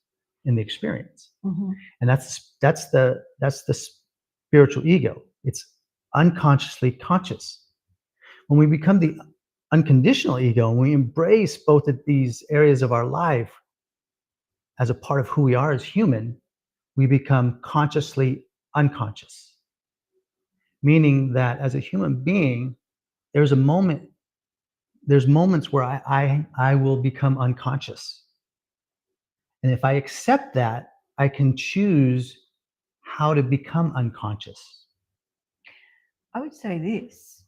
in the experience.
Mm-hmm.
And that's the spiritual ego. It's unconsciously conscious. When we become the unconditional ego, and we embrace both of these areas of our life as a part of who we are as human, we become consciously unconscious. Meaning that as a human being, there's moments where I will become unconscious. And if I accept that, I can choose how to become unconscious.
I would say this.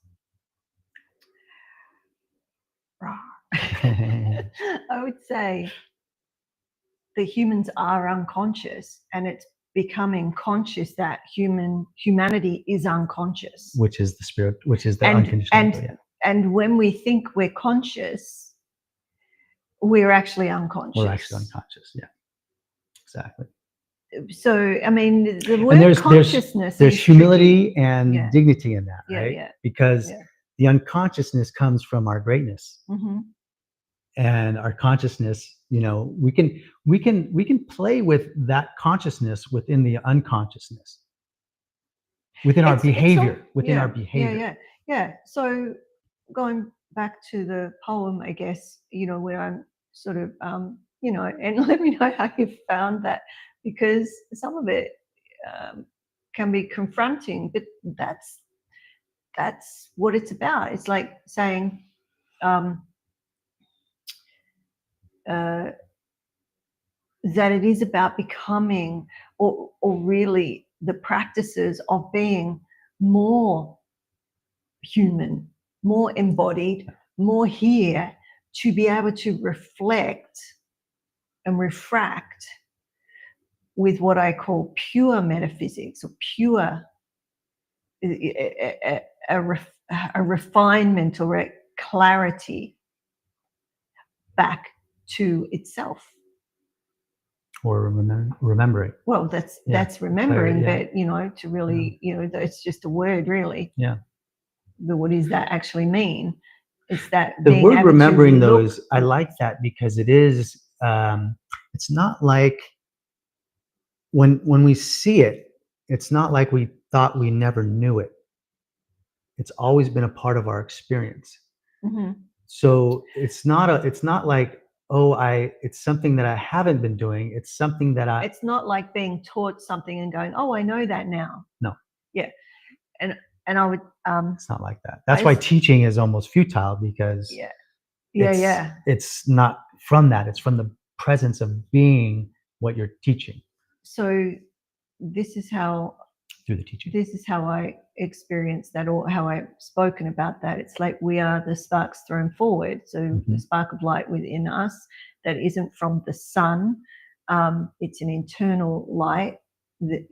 I would say the humans are unconscious, and it's becoming conscious that humanity is unconscious.
Which is the spirit, which is the unconditional ego.
And when we think we're conscious, we're actually unconscious.
We're actually unconscious, yeah. Exactly.
So, I mean, the word consciousness,
there's humility and dignity in that, right?
Yeah.
Because the unconsciousness comes from our greatness.
Mm-hmm.
And our consciousness, we can play with that consciousness within the unconsciousness, within our behavior.
Yeah. So going back to the poem, I guess, where I'm sort of, and let me know how you found that, because some of it can be confronting, but that's what it's about. It's like saying, that it is about becoming, or really the practices of being more human, more embodied, more here, to be able to reflect and refract with what I call pure metaphysics, or pure a refinement or a clarity back to itself.
Or remembering.
Well, that's remembering,
clarity,
but to really, it's just a word, really.
Yeah.
But what does that actually mean? It's that
the word remembering, though, is, I like that, because it is. It's not like when we see it, it's not like we thought we never knew it. It's always been a part of our experience.
Mm-hmm.
So it's not like, it's something that I haven't been doing. It's something that
it's not like being taught something and going, I know that now.
No.
Yeah. And I would,
it's not like that. That's why teaching is almost futile, because it's not from that. It's from the presence of being what you're teaching.
So this is how,
through the teaching,
this is how I experience that, or how I've spoken about that. It's like we are the sparks thrown forward. So the spark of light within us that isn't from the sun. It's an internal light, that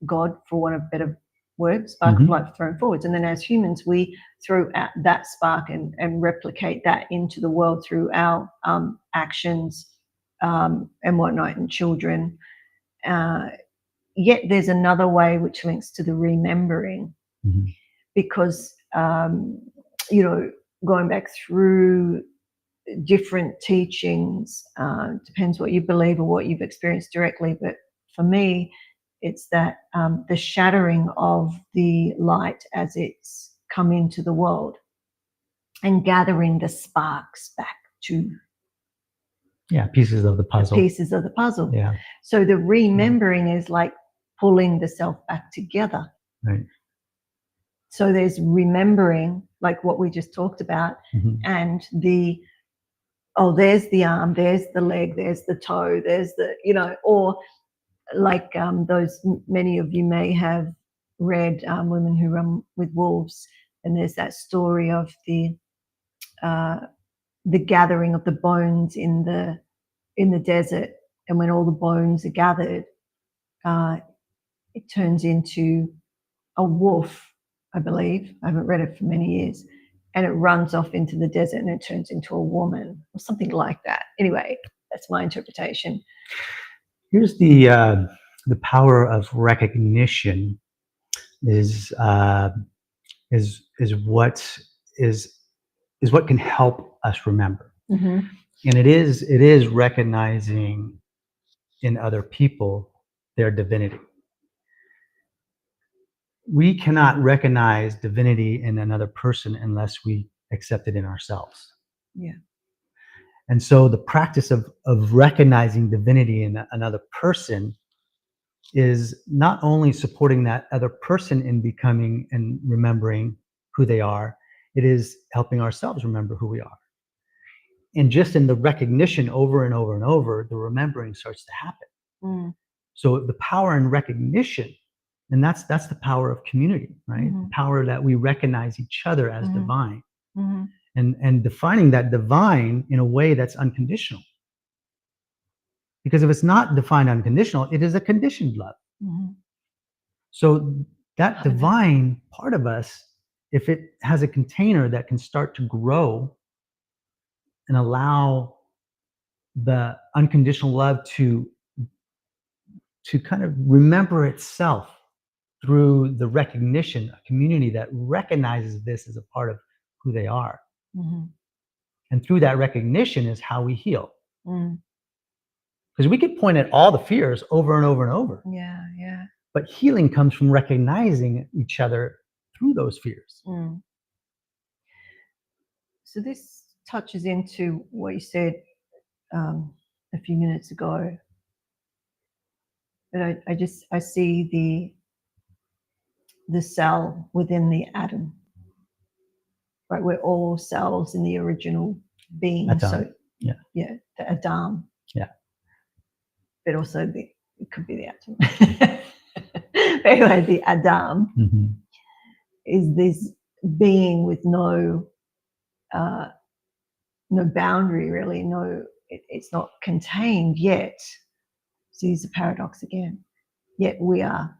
God, for want of a better word, spark of light thrown forwards. And then as humans, we throw out that spark and replicate that into the world through our actions and whatnot, and children. Yet there's another way which links to the remembering, because, going back through different teachings, depends what you believe or what you've experienced directly. But for me, it's that the shattering of the light as it's come into the world, and gathering the sparks back to
pieces of the puzzle. Yeah.
So the remembering is like pulling the self back together.
Right.
So there's remembering, like what we just talked about,
Mhm.
and there's the arm, there's the leg, there's the toe, there's the, or like many of you may have read Women Who Run with Wolves, and there's that story of the gathering of the bones in the desert, and when all the bones are gathered, it turns into a wolf, I believe. I haven't read it for many years. And it runs off into the desert and it turns into a woman or something like that. Anyway, that's my interpretation.
Here's the power of recognition is what can help us remember.
Mm-hmm.
And it is recognizing in other people their divinity. We cannot recognize divinity in another person unless we accept it in ourselves.
Yeah.
And so the practice of recognizing divinity in another person is not only supporting that other person in becoming and remembering who they are, it is helping ourselves remember who we are. And just in the recognition over and over and over, the remembering starts to happen.
Mm.
So the power in recognition, and that's the power of community, right?
Mm-hmm.
The power that we recognize each other as
Mm-hmm.
divine.
Mm-hmm.
And defining that divine in a way that's unconditional. Because if it's not defined unconditional, it is a conditioned love.
Mm-hmm.
So that divine part of us, if it has a container that can start to grow and allow the unconditional love to kind of remember itself through the recognition, a community that recognizes this as a part of who they are.
Mm-hmm.
And through that recognition is how we heal.
Mm.
Because we could point at all the fears over and over and over.
Yeah, yeah.
But healing comes from recognizing each other through those fears.
Mm. So this touches into what you said a few minutes ago. But I see the cell within the atom. Right, we're all cells in the original being.
Adam.
So
Yeah,
the Adam.
Yeah.
But also it could be the atom. But anyway, the Adam
mm-hmm.
is this being with no boundary, really. It's not contained yet. So here's the paradox again. Yet we are,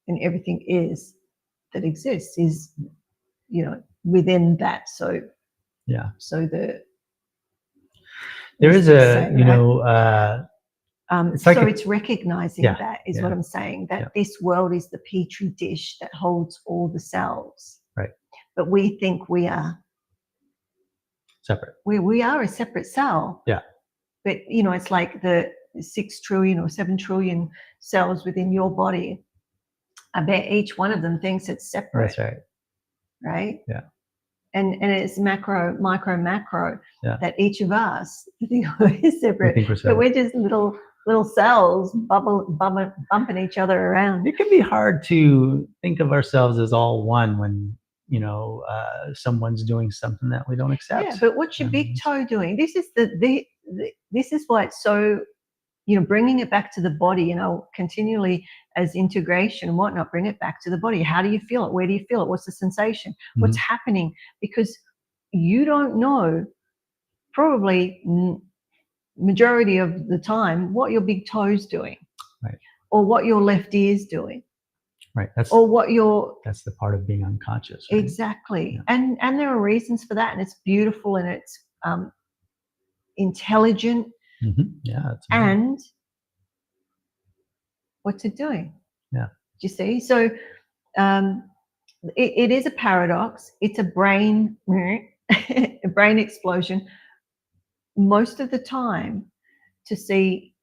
and everything is that exists is, within that. So
Yeah.
So there
is it's like
it's recognizing that is what I'm saying, that this world is the petri dish that holds all the cells.
Right.
But we think we are
separate.
We are a separate cell.
Yeah.
But it's like the 6 trillion or 7 trillion cells within your body. I bet each one of them thinks it's separate.
That's right.
Right?
Yeah.
And it's macro, micro, macro, that each of us think we're separate. But we're just little cells bumping each other around.
It can be hard to think of ourselves as all one when someone's doing something that we don't accept.
Yeah, but what's your big toe doing? This is this is why it's so, bringing it back to the body, continually as integration and whatnot, bring it back to the body. How do you feel it? Where do you feel it? What's the sensation? Mm-hmm. What's happening? Because you don't know, probably majority of the time, what your big toe's doing.
Right.
Or what your left ear's doing.
Right.
That's
the part of being unconscious. Right?
Exactly. Yeah. And there are reasons for that, and it's beautiful, and it's intelligent.
Mm-hmm. Yeah.
And what's it doing?
Yeah.
Do you see? So it is a paradox. It's a brain explosion most of the time, to see,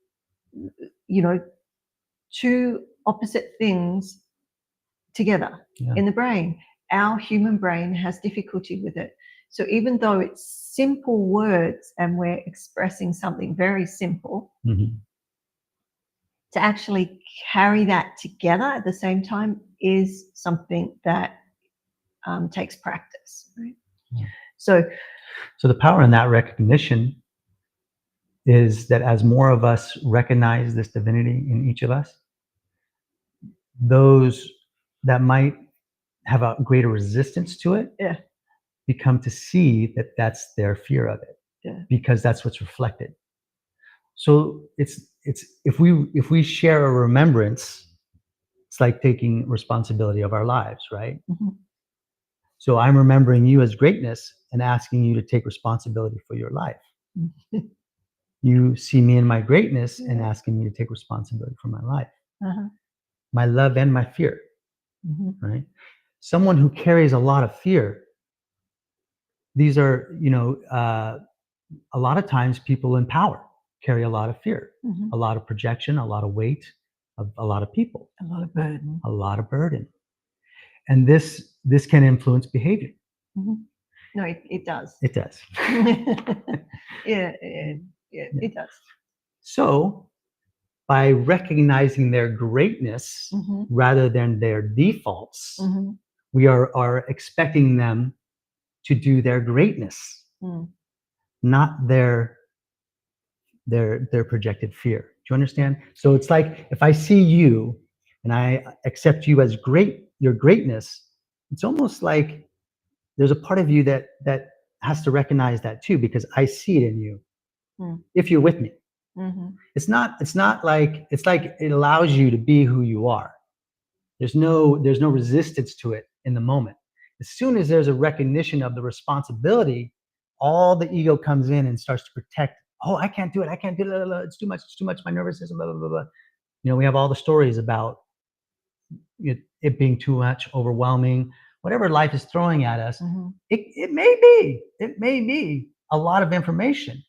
two opposite things together in the brain. Our human brain has difficulty with it. So even though it's simple words and we're expressing something very simple,
mm-hmm.
to actually carry that together at the same time is something that takes practice. Right?
Yeah.
So
the power in that recognition is that as more of us recognize this divinity in each of us, those that might have a greater resistance to it
yeah,
become to see that that's their fear of it,
yeah,
because that's what's reflected. So it's if we share a remembrance, it's like taking responsibility of our lives, right?
mm-hmm.
So I'm remembering you as greatness and asking you to take responsibility for your life. You see me in my greatness and
Yeah.
asking me to take responsibility for my life,
Uh-huh.
my love and my fear,
Mm-hmm.
right? Someone who carries a lot of fear, these are, a lot of times people in power carry a lot of fear,
Mm-hmm.
a lot of projection, a lot of weight of a lot of people,
A lot of burden.
a lot of burden. And this can influence behavior.
Mm-hmm. No, it does.
It does.
Yeah, it does.
So by recognizing their greatness
Mm-hmm.
rather than their defaults,
Mm-hmm.
we are expecting them to do their greatness, not their projected fear. Do you understand? So it's like if I see you and I accept you as great, your greatness, it's almost like there's a part of you that has to recognize that too, because I see it in you. If you're with me, it's not like, it's like it allows you to be who you are. There's no resistance to it in the moment. As soon as there's a recognition of the responsibility, all the ego comes in and starts to protect. Oh, I can't do it. I can't do it. It's too much. It's too much. My nervous system, blah, blah, blah, blah. We have all the stories about it being too much, overwhelming, whatever life is throwing at us. It may be a lot of information.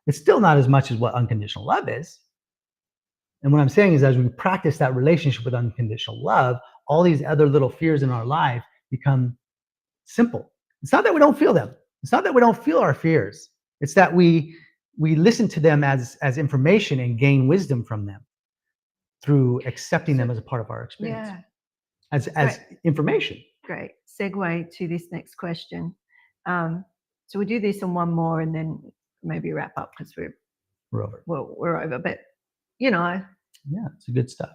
It's still not as much as what unconditional love is. And what I'm saying is, as we practice that relationship with unconditional love, all these other little fears in our life become simple. It's not that we don't feel them. It's not that we don't feel our fears. It's that we listen to them as information and gain wisdom from them through accepting them as a part of our experience.
Yeah.
As information.
Great. Segue to this next question. So we'll do this and one more and then maybe wrap up because
We're over.
Well, we're over. But,
yeah, it's good stuff.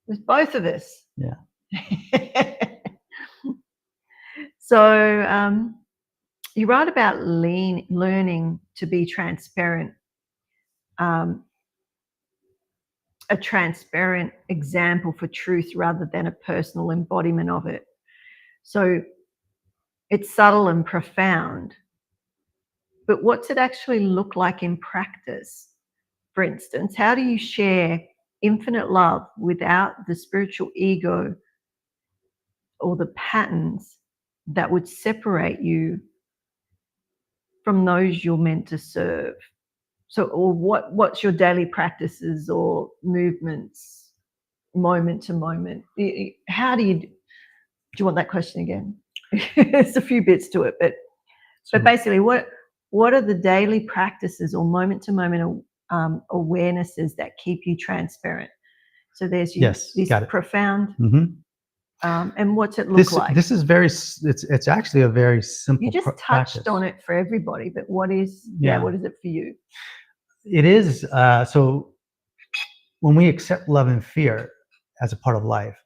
With both of us.
Yeah.
So you write about learning to be transparent, a transparent example for truth rather than a personal embodiment of it. So it's subtle and profound, but what's it actually look like in practice? For instance, how do you share infinite love without the spiritual ego or the patterns that would separate you from those you're meant to serve? So, or what's your daily practices or movements, moment to moment? How do you want that question again? There's a few bits to it, but basically, what are the daily practices or moment to moment awarenesses that keep you transparent? So there's this profound. And what's it look like?
This is it's actually a very simple.
You just touched on it for everybody, but what is it for you?
It is so when we accept love and fear as a part of life,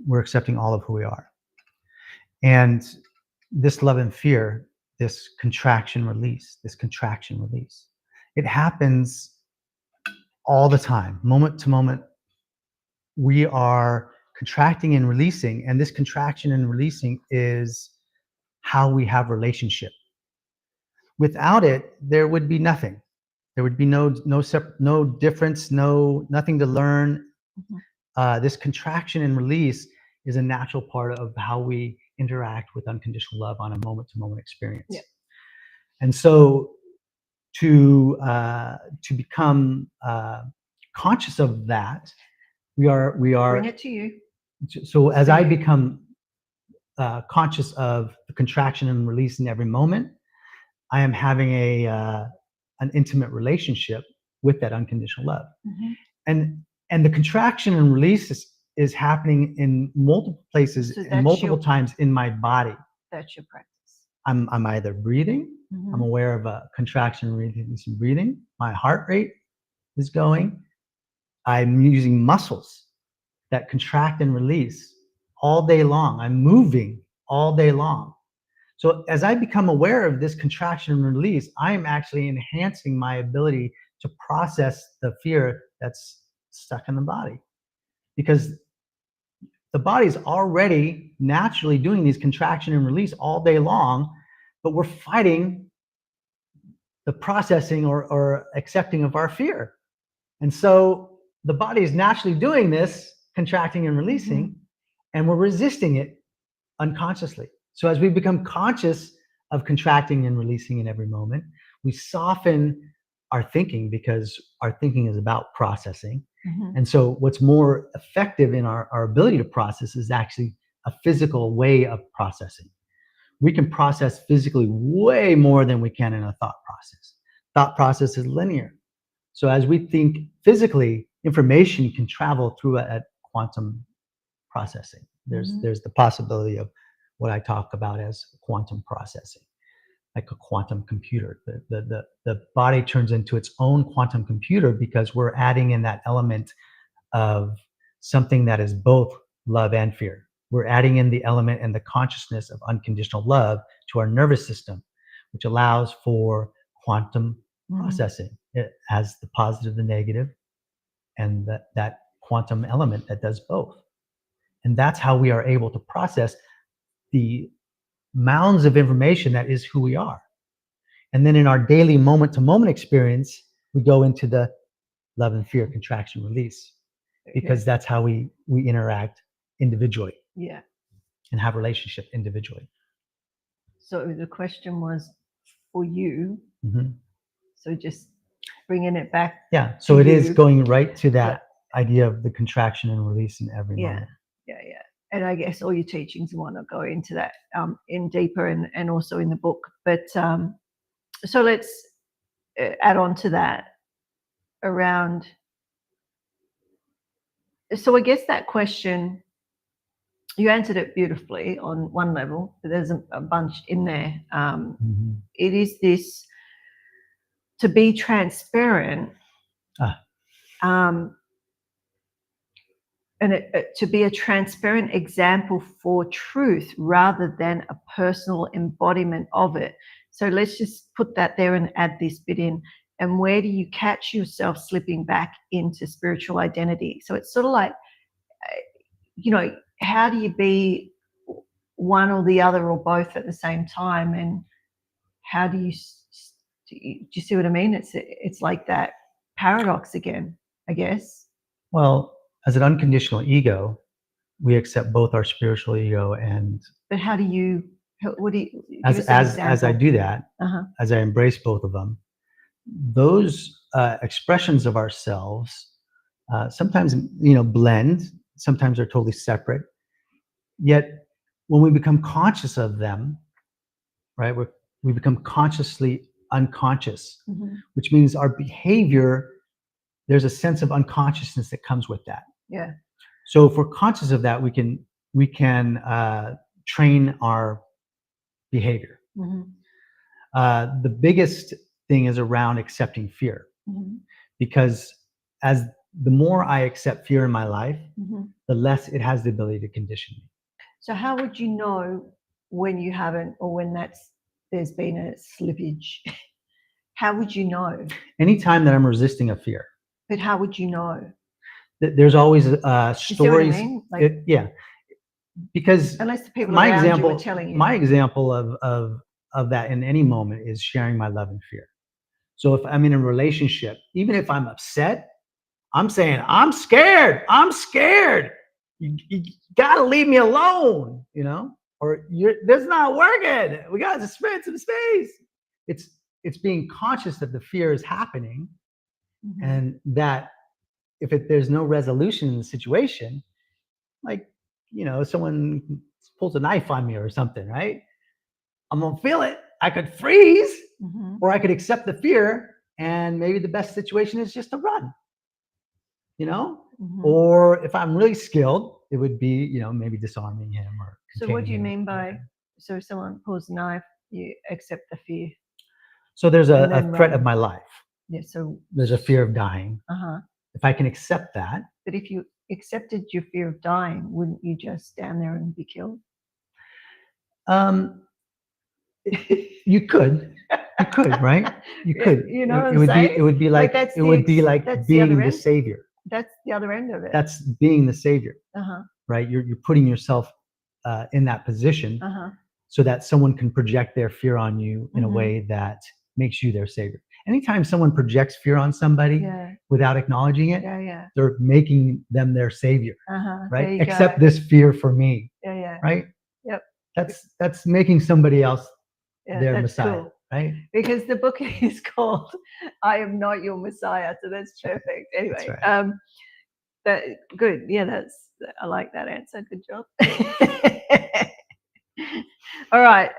we're accepting all of who we are. And this love and fear, this contraction release, it happens all the time, moment to moment. We are contracting and releasing, and this contraction and releasing is how we have relationship. Without it, there would be nothing. There would be no difference, nothing to learn. This contraction and release is a natural part of how we interact with unconditional love on a moment-to-moment experience. Yeah. And so to become conscious of that, we are
bring it to you.
So as I become conscious of the contraction and release in every moment, I am having an intimate relationship with that unconditional love. And the contraction and release is happening in multiple places
So
and
that's
multiple
your-
times in my body.
That's your practice.
I'm either breathing, I'm aware of a contraction, release, and breathing. My heart rate is going. I'm using muscles that contract and release all day long. I'm moving all day long. So as I become aware of this contraction and release, I am actually enhancing my ability to process the fear that's stuck in the body. Because the body's already naturally doing these contraction and release all day long, but we're fighting the processing or accepting of our fear. And so the body is naturally doing this, contracting and releasing, and we're resisting it unconsciously. So as we become conscious of contracting and releasing in every moment, we soften our thinking, because our thinking is about processing. And so what's more effective in our ability to process is actually a physical way of processing. We can process physically way more than we can in a thought process. Thought process is linear. So as we think physically, information can travel through a quantum processing. There's the possibility of what I talk about as quantum processing, like a quantum computer. The body turns into its own quantum computer because we're adding in that element of something that is both love and fear. We're adding in the element and the consciousness of unconditional love to our nervous system, which allows for quantum processing. It has the positive, the negative, and that quantum element that does both. And that's how we are able to process the mounds of information that is who we are. And then in our daily moment-to-moment experience, we go into the love and fear, contraction, release, because that's how we interact individually.
Yeah.
And have relationship individually.
So the question was for you.
Mm-hmm.
So just bringing it back.
Yeah. So it is going right to that idea of the contraction and release in every moment.
Yeah. And I guess all your teachings want to go into that in deeper and also in the book. But so let's add on to that around. So I guess that question, you answered it beautifully on one level, but there's a bunch in there. It is this to be transparent, and to be a transparent example for truth rather than a personal embodiment of it. So let's just put that there and add this bit in. And where do you catch yourself slipping back into spiritual identity? So it's sort of like, how do you be one or the other or both at the same time? And how do you see what I mean? It's like that paradox again, I guess.
Well, as an unconditional ego, we accept both our spiritual ego and.
But how do you? What do you?
As I do that, as I embrace both of them, those expressions of ourselves sometimes blend. Sometimes they're totally separate. Yet, when we become conscious of them, right, we become consciously unconscious, which means our behavior. There's a sense of unconsciousness that comes with that.
Yeah.
So if we're conscious of that, we can train our behavior. The biggest thing is around accepting fear, because as the more I accept fear in my life, the less it has the ability to condition me.
So how would you know when you haven't, or when there's been a slippage? How would you know?
Anytime that I'm resisting a fear.
But how would you know?
There's always stories.
You see what I mean? Like,
yeah, because
unless the people around you are telling you.
My example of that in any moment is sharing my love and fear. So if I'm in a relationship, even if I'm upset, I'm saying, I'm scared. You gotta leave me alone, or this is not working. We gotta spend some space. It's being conscious that the fear is happening, and that if there's no resolution in the situation, like, someone pulls a knife on me or something, right? I'm gonna feel it. I could freeze, or I could accept the fear, and maybe the best situation is just to run. Or if I'm really skilled, it would be, maybe disarming him or.
So what do you
containing him.
mean by, so if someone pulls a knife, you accept the fear?
So there's a
then
threat
run.
of my life.
Yeah, so.
There's a fear of dying.
Uh-huh.
If I can accept that.
But if you accepted your fear of dying, wouldn't you just stand there and be killed?
You could, right? You could.
You know what
it would
I'm saying?
be. It would be like.
that's
It would be like
that's
being
other
the
end.
savior.
That's the other end of it.
That's being the savior.
Uh-huh.
Right? You're putting yourself in that position, so that someone can project their fear on you in a way that makes you their savior. Anytime someone projects fear on somebody without acknowledging it, they're making them their savior. Right? Accept this fear for me. Right?
Yep.
That's making somebody else their Messiah.
Cool.
Right?
Because the book is called "I Am Not Your Messiah," so that's perfect. Anyway,
right.
That good. Yeah, I like that answer. Good job. All right.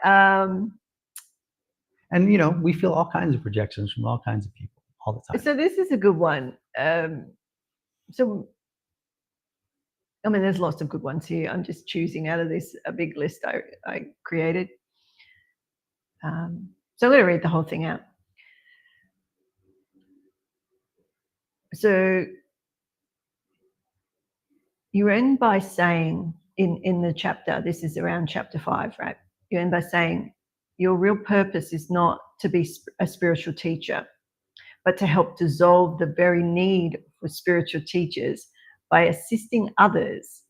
And we feel all kinds of projections from all kinds of people all the time.
So this is a good one. So I mean, there's lots of good ones here. I'm just choosing out of this a big list I created. So I'm going to read the whole thing out. So you end by saying in the chapter, this is around chapter 5, right? You end by saying your real purpose is not to be a spiritual teacher, but to help dissolve the very need for spiritual teachers by assisting others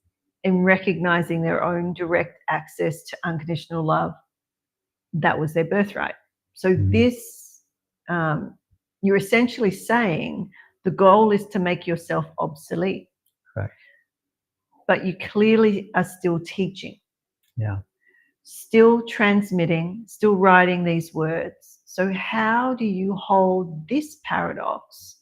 in recognizing their own direct access to unconditional love. That was their birthright. So this, you're essentially saying the goal is to make yourself obsolete.
Correct.
But you clearly are still teaching.
Yeah.
Still transmitting, still writing these words. So how do you hold this paradox?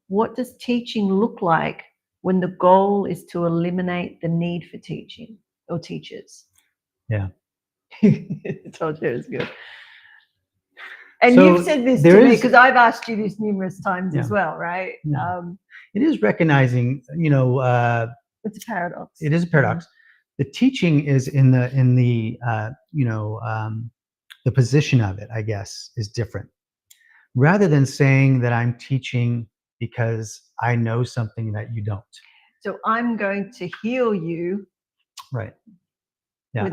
What does teaching look like when the goal is to eliminate the need for teaching or teachers?
Yeah.
I told you it was good. And
so
you've said this to me because I've asked you this numerous times as well, right?
It is recognizing,
it's a paradox.
It is a paradox. The teaching is in the position of it, I guess, is different. Rather than saying that I'm teaching because I know something that you don't.
So I'm going to heal you.
Right. Yeah.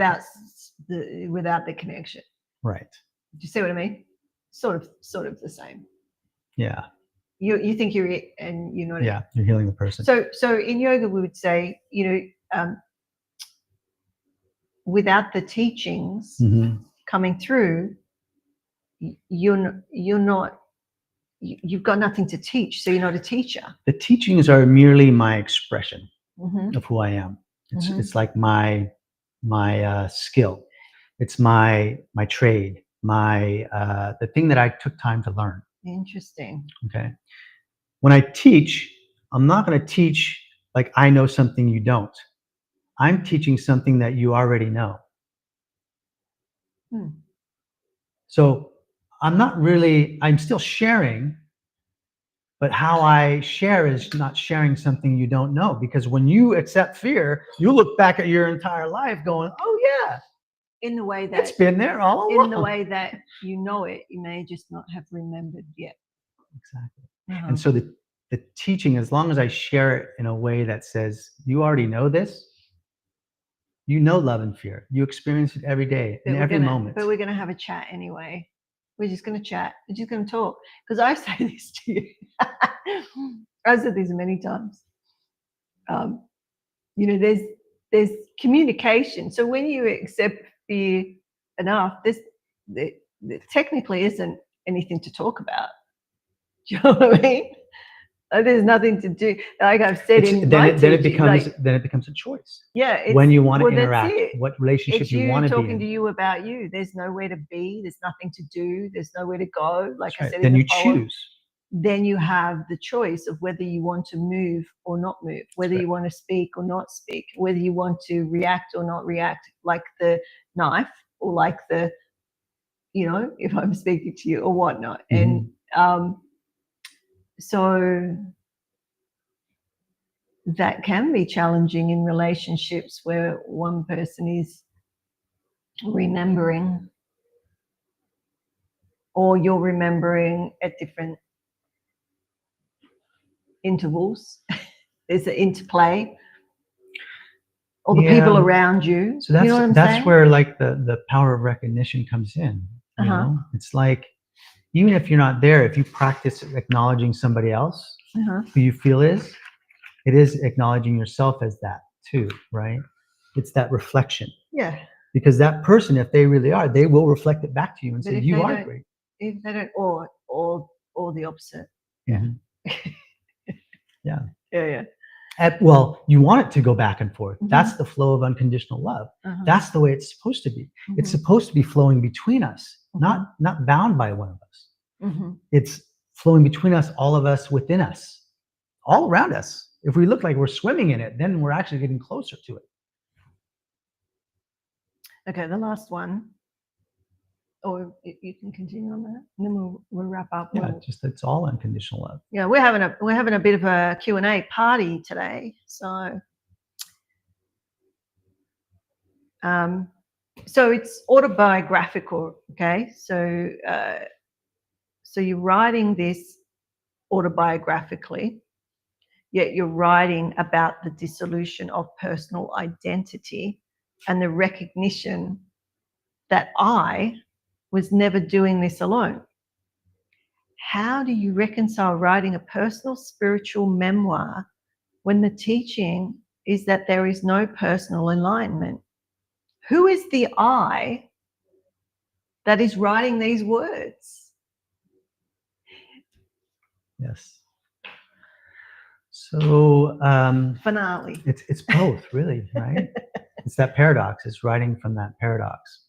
Without the connection.
Right.
Do you see what I mean? Sort of the same.
Yeah.
You think you're it and you're not it.
Yeah, you're healing the person.
So in yoga we would say, without the teachings coming through, you've got nothing to teach, so you're not a teacher.
The teachings are merely my expression of who I am. It's like my skill. It's my trade, the thing that I took time to learn.
Interesting.
Okay. When I teach, I'm not going to teach like I know something you don't. I'm teaching something that you already know. So I'm still sharing, but how I share is not sharing something you don't know. Because when you accept fear, you look back at your entire life going, oh yeah.
In the way that
it's been there all along.
In the way that you know it, you may just not have remembered yet.
Exactly. And so the teaching, as long as I share it in a way that says, you already know this, you know love and fear. You experience it every day, in every moment.
But we're going to have a chat anyway. We're just going to chat. We're just going to talk. Because I say this to you. I've said this many times. There's communication. So when you accept fear enough, there technically isn't anything to talk about. Do you know what I mean? There's nothing to do. Like I've said
then it becomes a choice.
Yeah.
When you want to interact, what relationship you want to be in.
It's talking to you about you. There's nowhere to be. There's nothing to do. There's nowhere to go. Like I said,
then you choose.
Then you have the choice of whether you want to move or not move, whether you want to speak or not speak, whether you want to react or not react, like the knife or like the, if I'm speaking to you or whatnot. And so that can be challenging in relationships where one person is remembering, or you're remembering at different intervals. There's an interplay, or the people around you.
So that's,
you know what I'm
that's
saying?
where like the power of recognition comes in. You know, it's like, even if you're not there, if you practice acknowledging somebody else who you feel is, it is acknowledging yourself as that too, right? It's that reflection.
Yeah.
Because that person, if they really are, they will reflect it back to you and say, you are great.
If they don't, or the opposite. Yeah.
Mm-hmm. Yeah.
Yeah.
Well, you want it to go back and forth. That's the flow of unconditional love. That's the way it's supposed to be. It's supposed to be flowing between us, not bound by one of us. It's flowing between us, all of us, within us, all around us. If we look like we're swimming in it, then we're actually getting closer to it.
Okay, the last one. Or you can continue on that, and then we'll wrap up.
Yeah, just it's all unconditional love.
Yeah, we're having a bit of a Q&A party today, so so it's autobiographical. Okay, so you're writing this autobiographically, yet you're writing about the dissolution of personal identity and the recognition that I was never doing this alone. How do you reconcile writing a personal spiritual memoir when the teaching is that there is no personal alignment? Who is the I that is writing these words?
Yes. So
finale.
It's both, really, right? It's that paradox. It's writing from that paradox.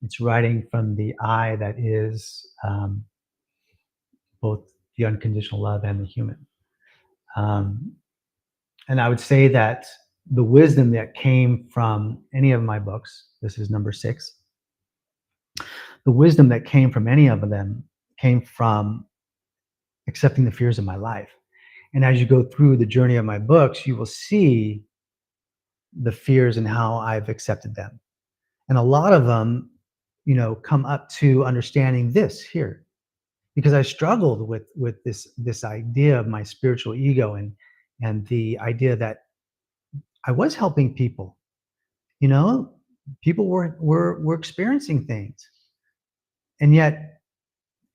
It's writing from the I that is both the unconditional love and the human. And I would say that the wisdom that came from any of my books, this is number 6, the wisdom that came from any of them came from accepting the fears of my life. And as you go through the journey of my books, you will see the fears and how I've accepted them. And a lot of them, you know, come up to understanding this here, because I struggled with this idea of my spiritual ego and the idea that I was helping people. You know, people were experiencing things, and yet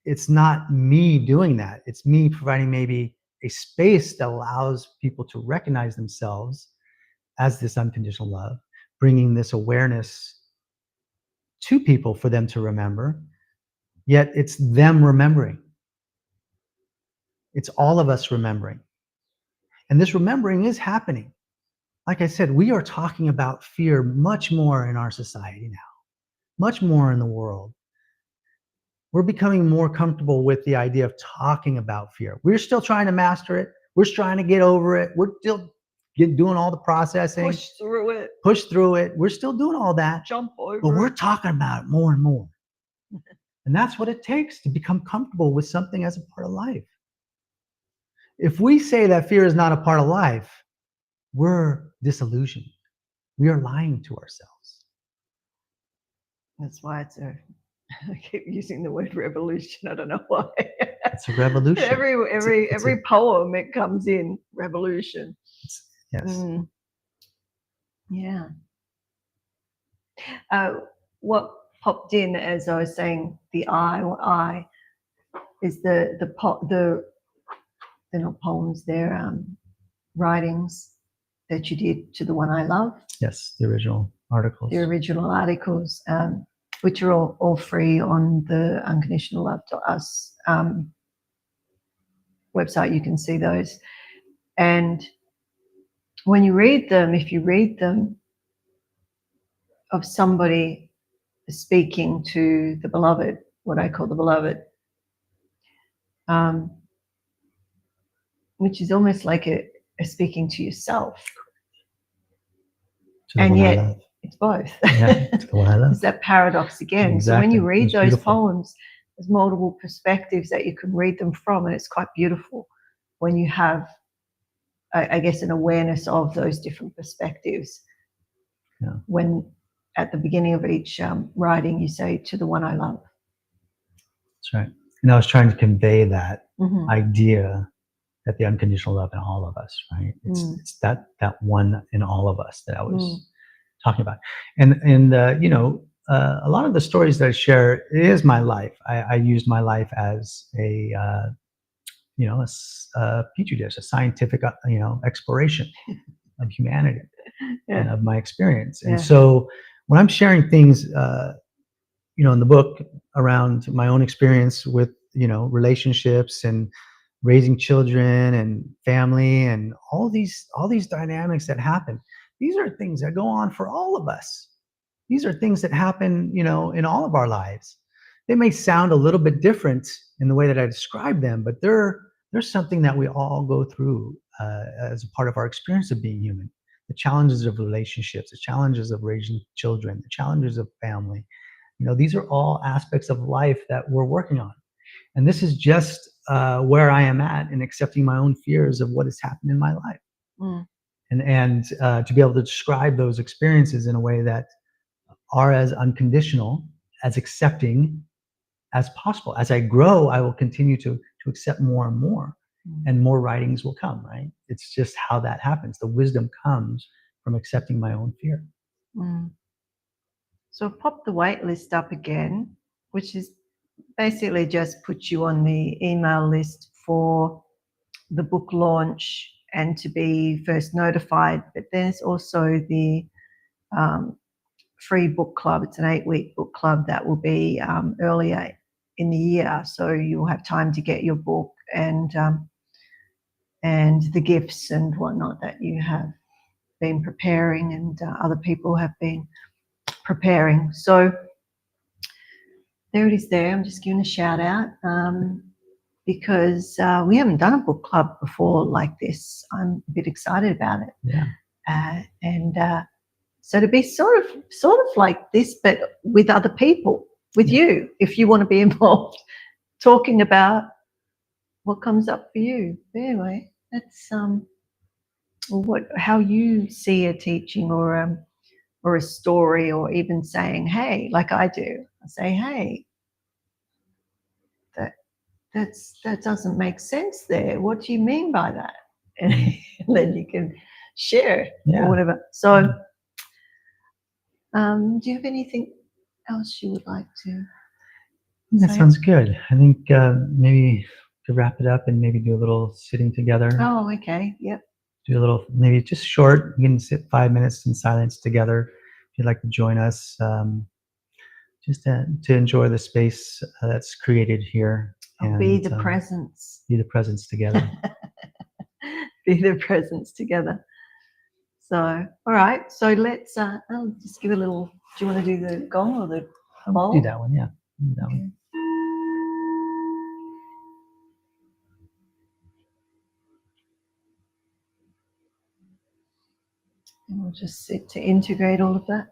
it's not me doing that. It's me providing maybe a space that allows people to recognize themselves as this unconditional love, bringing this awareness to people for them to remember, yet it's them remembering. It's all of us remembering. And this remembering is happening. Like I said, we are talking about fear much more in our society now, much more in the world. We're becoming more comfortable with the idea of talking about fear. We're still trying to master it. We're trying to get over it. We're still doing all the processing.
Push through it.
Push through it. We're still doing all that.
Jump over
but we're talking about it more and more. And that's what it takes to become comfortable with something as a part of life. If we say that fear is not a part of life, we're disillusioned. We are lying to ourselves.
That's why I keep using the word revolution. I don't know why.
It's a revolution.
Every poem it comes in revolution.
Yes.
Yeah. What popped in as I was saying the I is they're not poems, they're writings that you did to the one I love.
Yes, the original articles.
The original articles, which are all free on the Unconditional Love to Us website. You can see those. And when you read them, if you read them of somebody speaking to the beloved, what I call the beloved, which is almost like a speaking to yourself. And yet it's both.
Yeah, it's the one I love.
It's that paradox again.
Exactly.
So when you read those
beautiful.
poems, there's multiple perspectives that you can read them from, and it's quite beautiful when you have I guess, an awareness of those different perspectives.
Yeah.
When at the beginning of each writing, you say, "To the one I love."
That's right. And I was trying to convey that
Mm-hmm.
idea that the unconditional love in all of us, right? It's that one in all of us that I was talking about. And you know, a lot of the stories that I share, it is my life. I use my life as a you know, a petri dish, a scientific you know, exploration of humanity and of my experience. And so when I'm sharing things, you know, in the book around my own experience with, you know, relationships and raising children and family and all these dynamics that happen, these are things that go on for all of us. These are things that happen, you know, in all of our lives. They may sound a little bit different in the way that I describe them, but they're something that we all go through as a part of our experience of being human. The challenges of relationships, the challenges of raising children, the challenges of family. You know, these are all aspects of life that we're working on. And this is just where I am at in accepting my own fears of what has happened in my life. And to be able to describe those experiences in a way that are as unconditional, as accepting as possible. As I grow, I will continue to accept more and more, and more writings will come, right? It's just how that happens. The wisdom comes from accepting my own fear.
So pop the wait list up again, which is basically just put you on the email list for the book launch and to be first notified. But there's also the free book club. It's an 8-week book club that will be earlier in the year, so you'll have time to get your book and the gifts and whatnot that you have been preparing and other people have been preparing. So there it is there. I'm just giving a shout out because we haven't done a book club before like this. I'm a bit excited about it.
Yeah.
So to be sort of like this, but with other people, with you, if you want to be involved, talking about what comes up for you. But anyway, that's how you see a teaching or a story, or even saying, "Hey," like I do. I say, "Hey, that doesn't make sense there. What do you mean by that?" And then you can share or whatever. So, do you have anything else you would like to?
That sounds good. I think maybe to wrap it up and maybe do a little sitting together.
Oh, okay. Yep.
Do a little, maybe just short. You can sit 5 minutes in silence together if you'd like to join us. Just to enjoy the space that's created here.
And be the presence.
Be the presence together.
Be the presence together. So, all right. So let's. I'll just give a little. Do you want to do the gong or the bowl?
Do that one. Yeah. Do that one.
And we'll just sit to integrate all of that.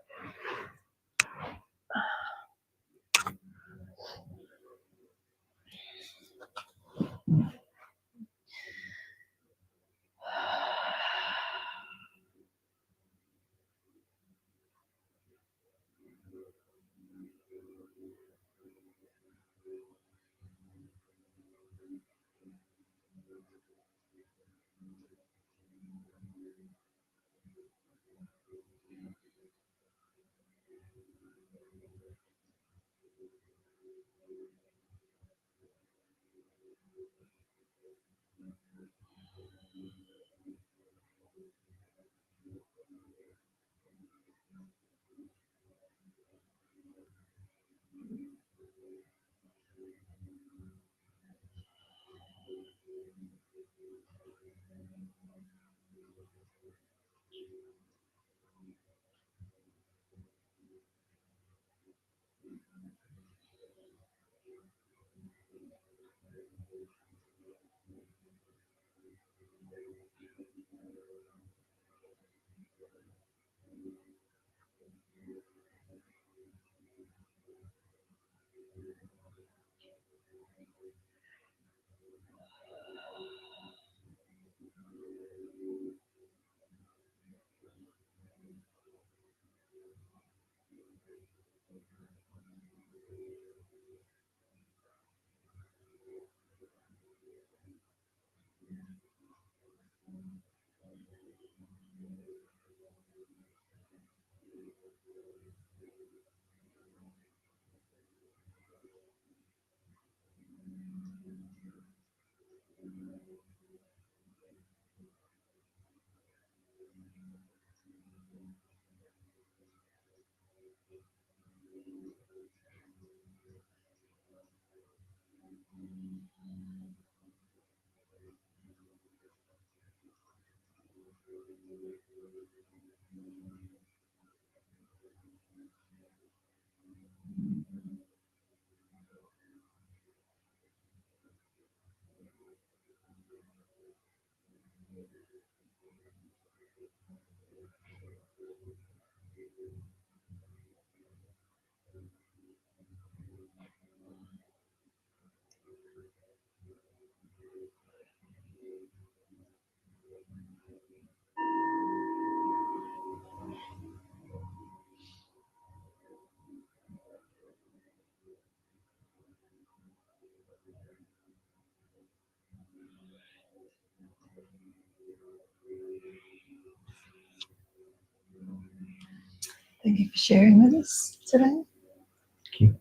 Thank you for sharing with us today.
Thank you.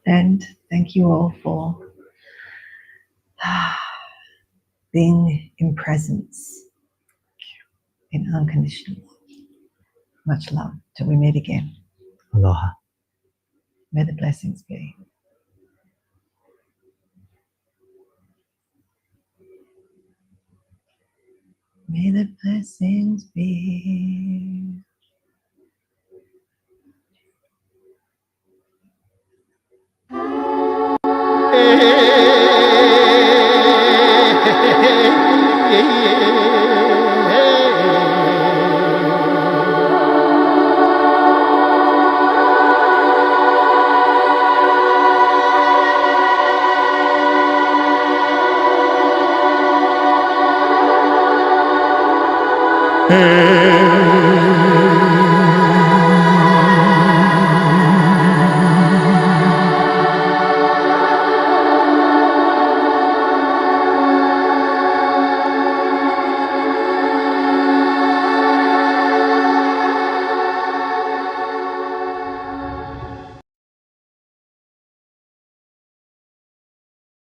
And thank you all for being in presence, in unconditional love. Much love till we meet again.
Aloha.
May the blessings be. May the blessings be.
Hey.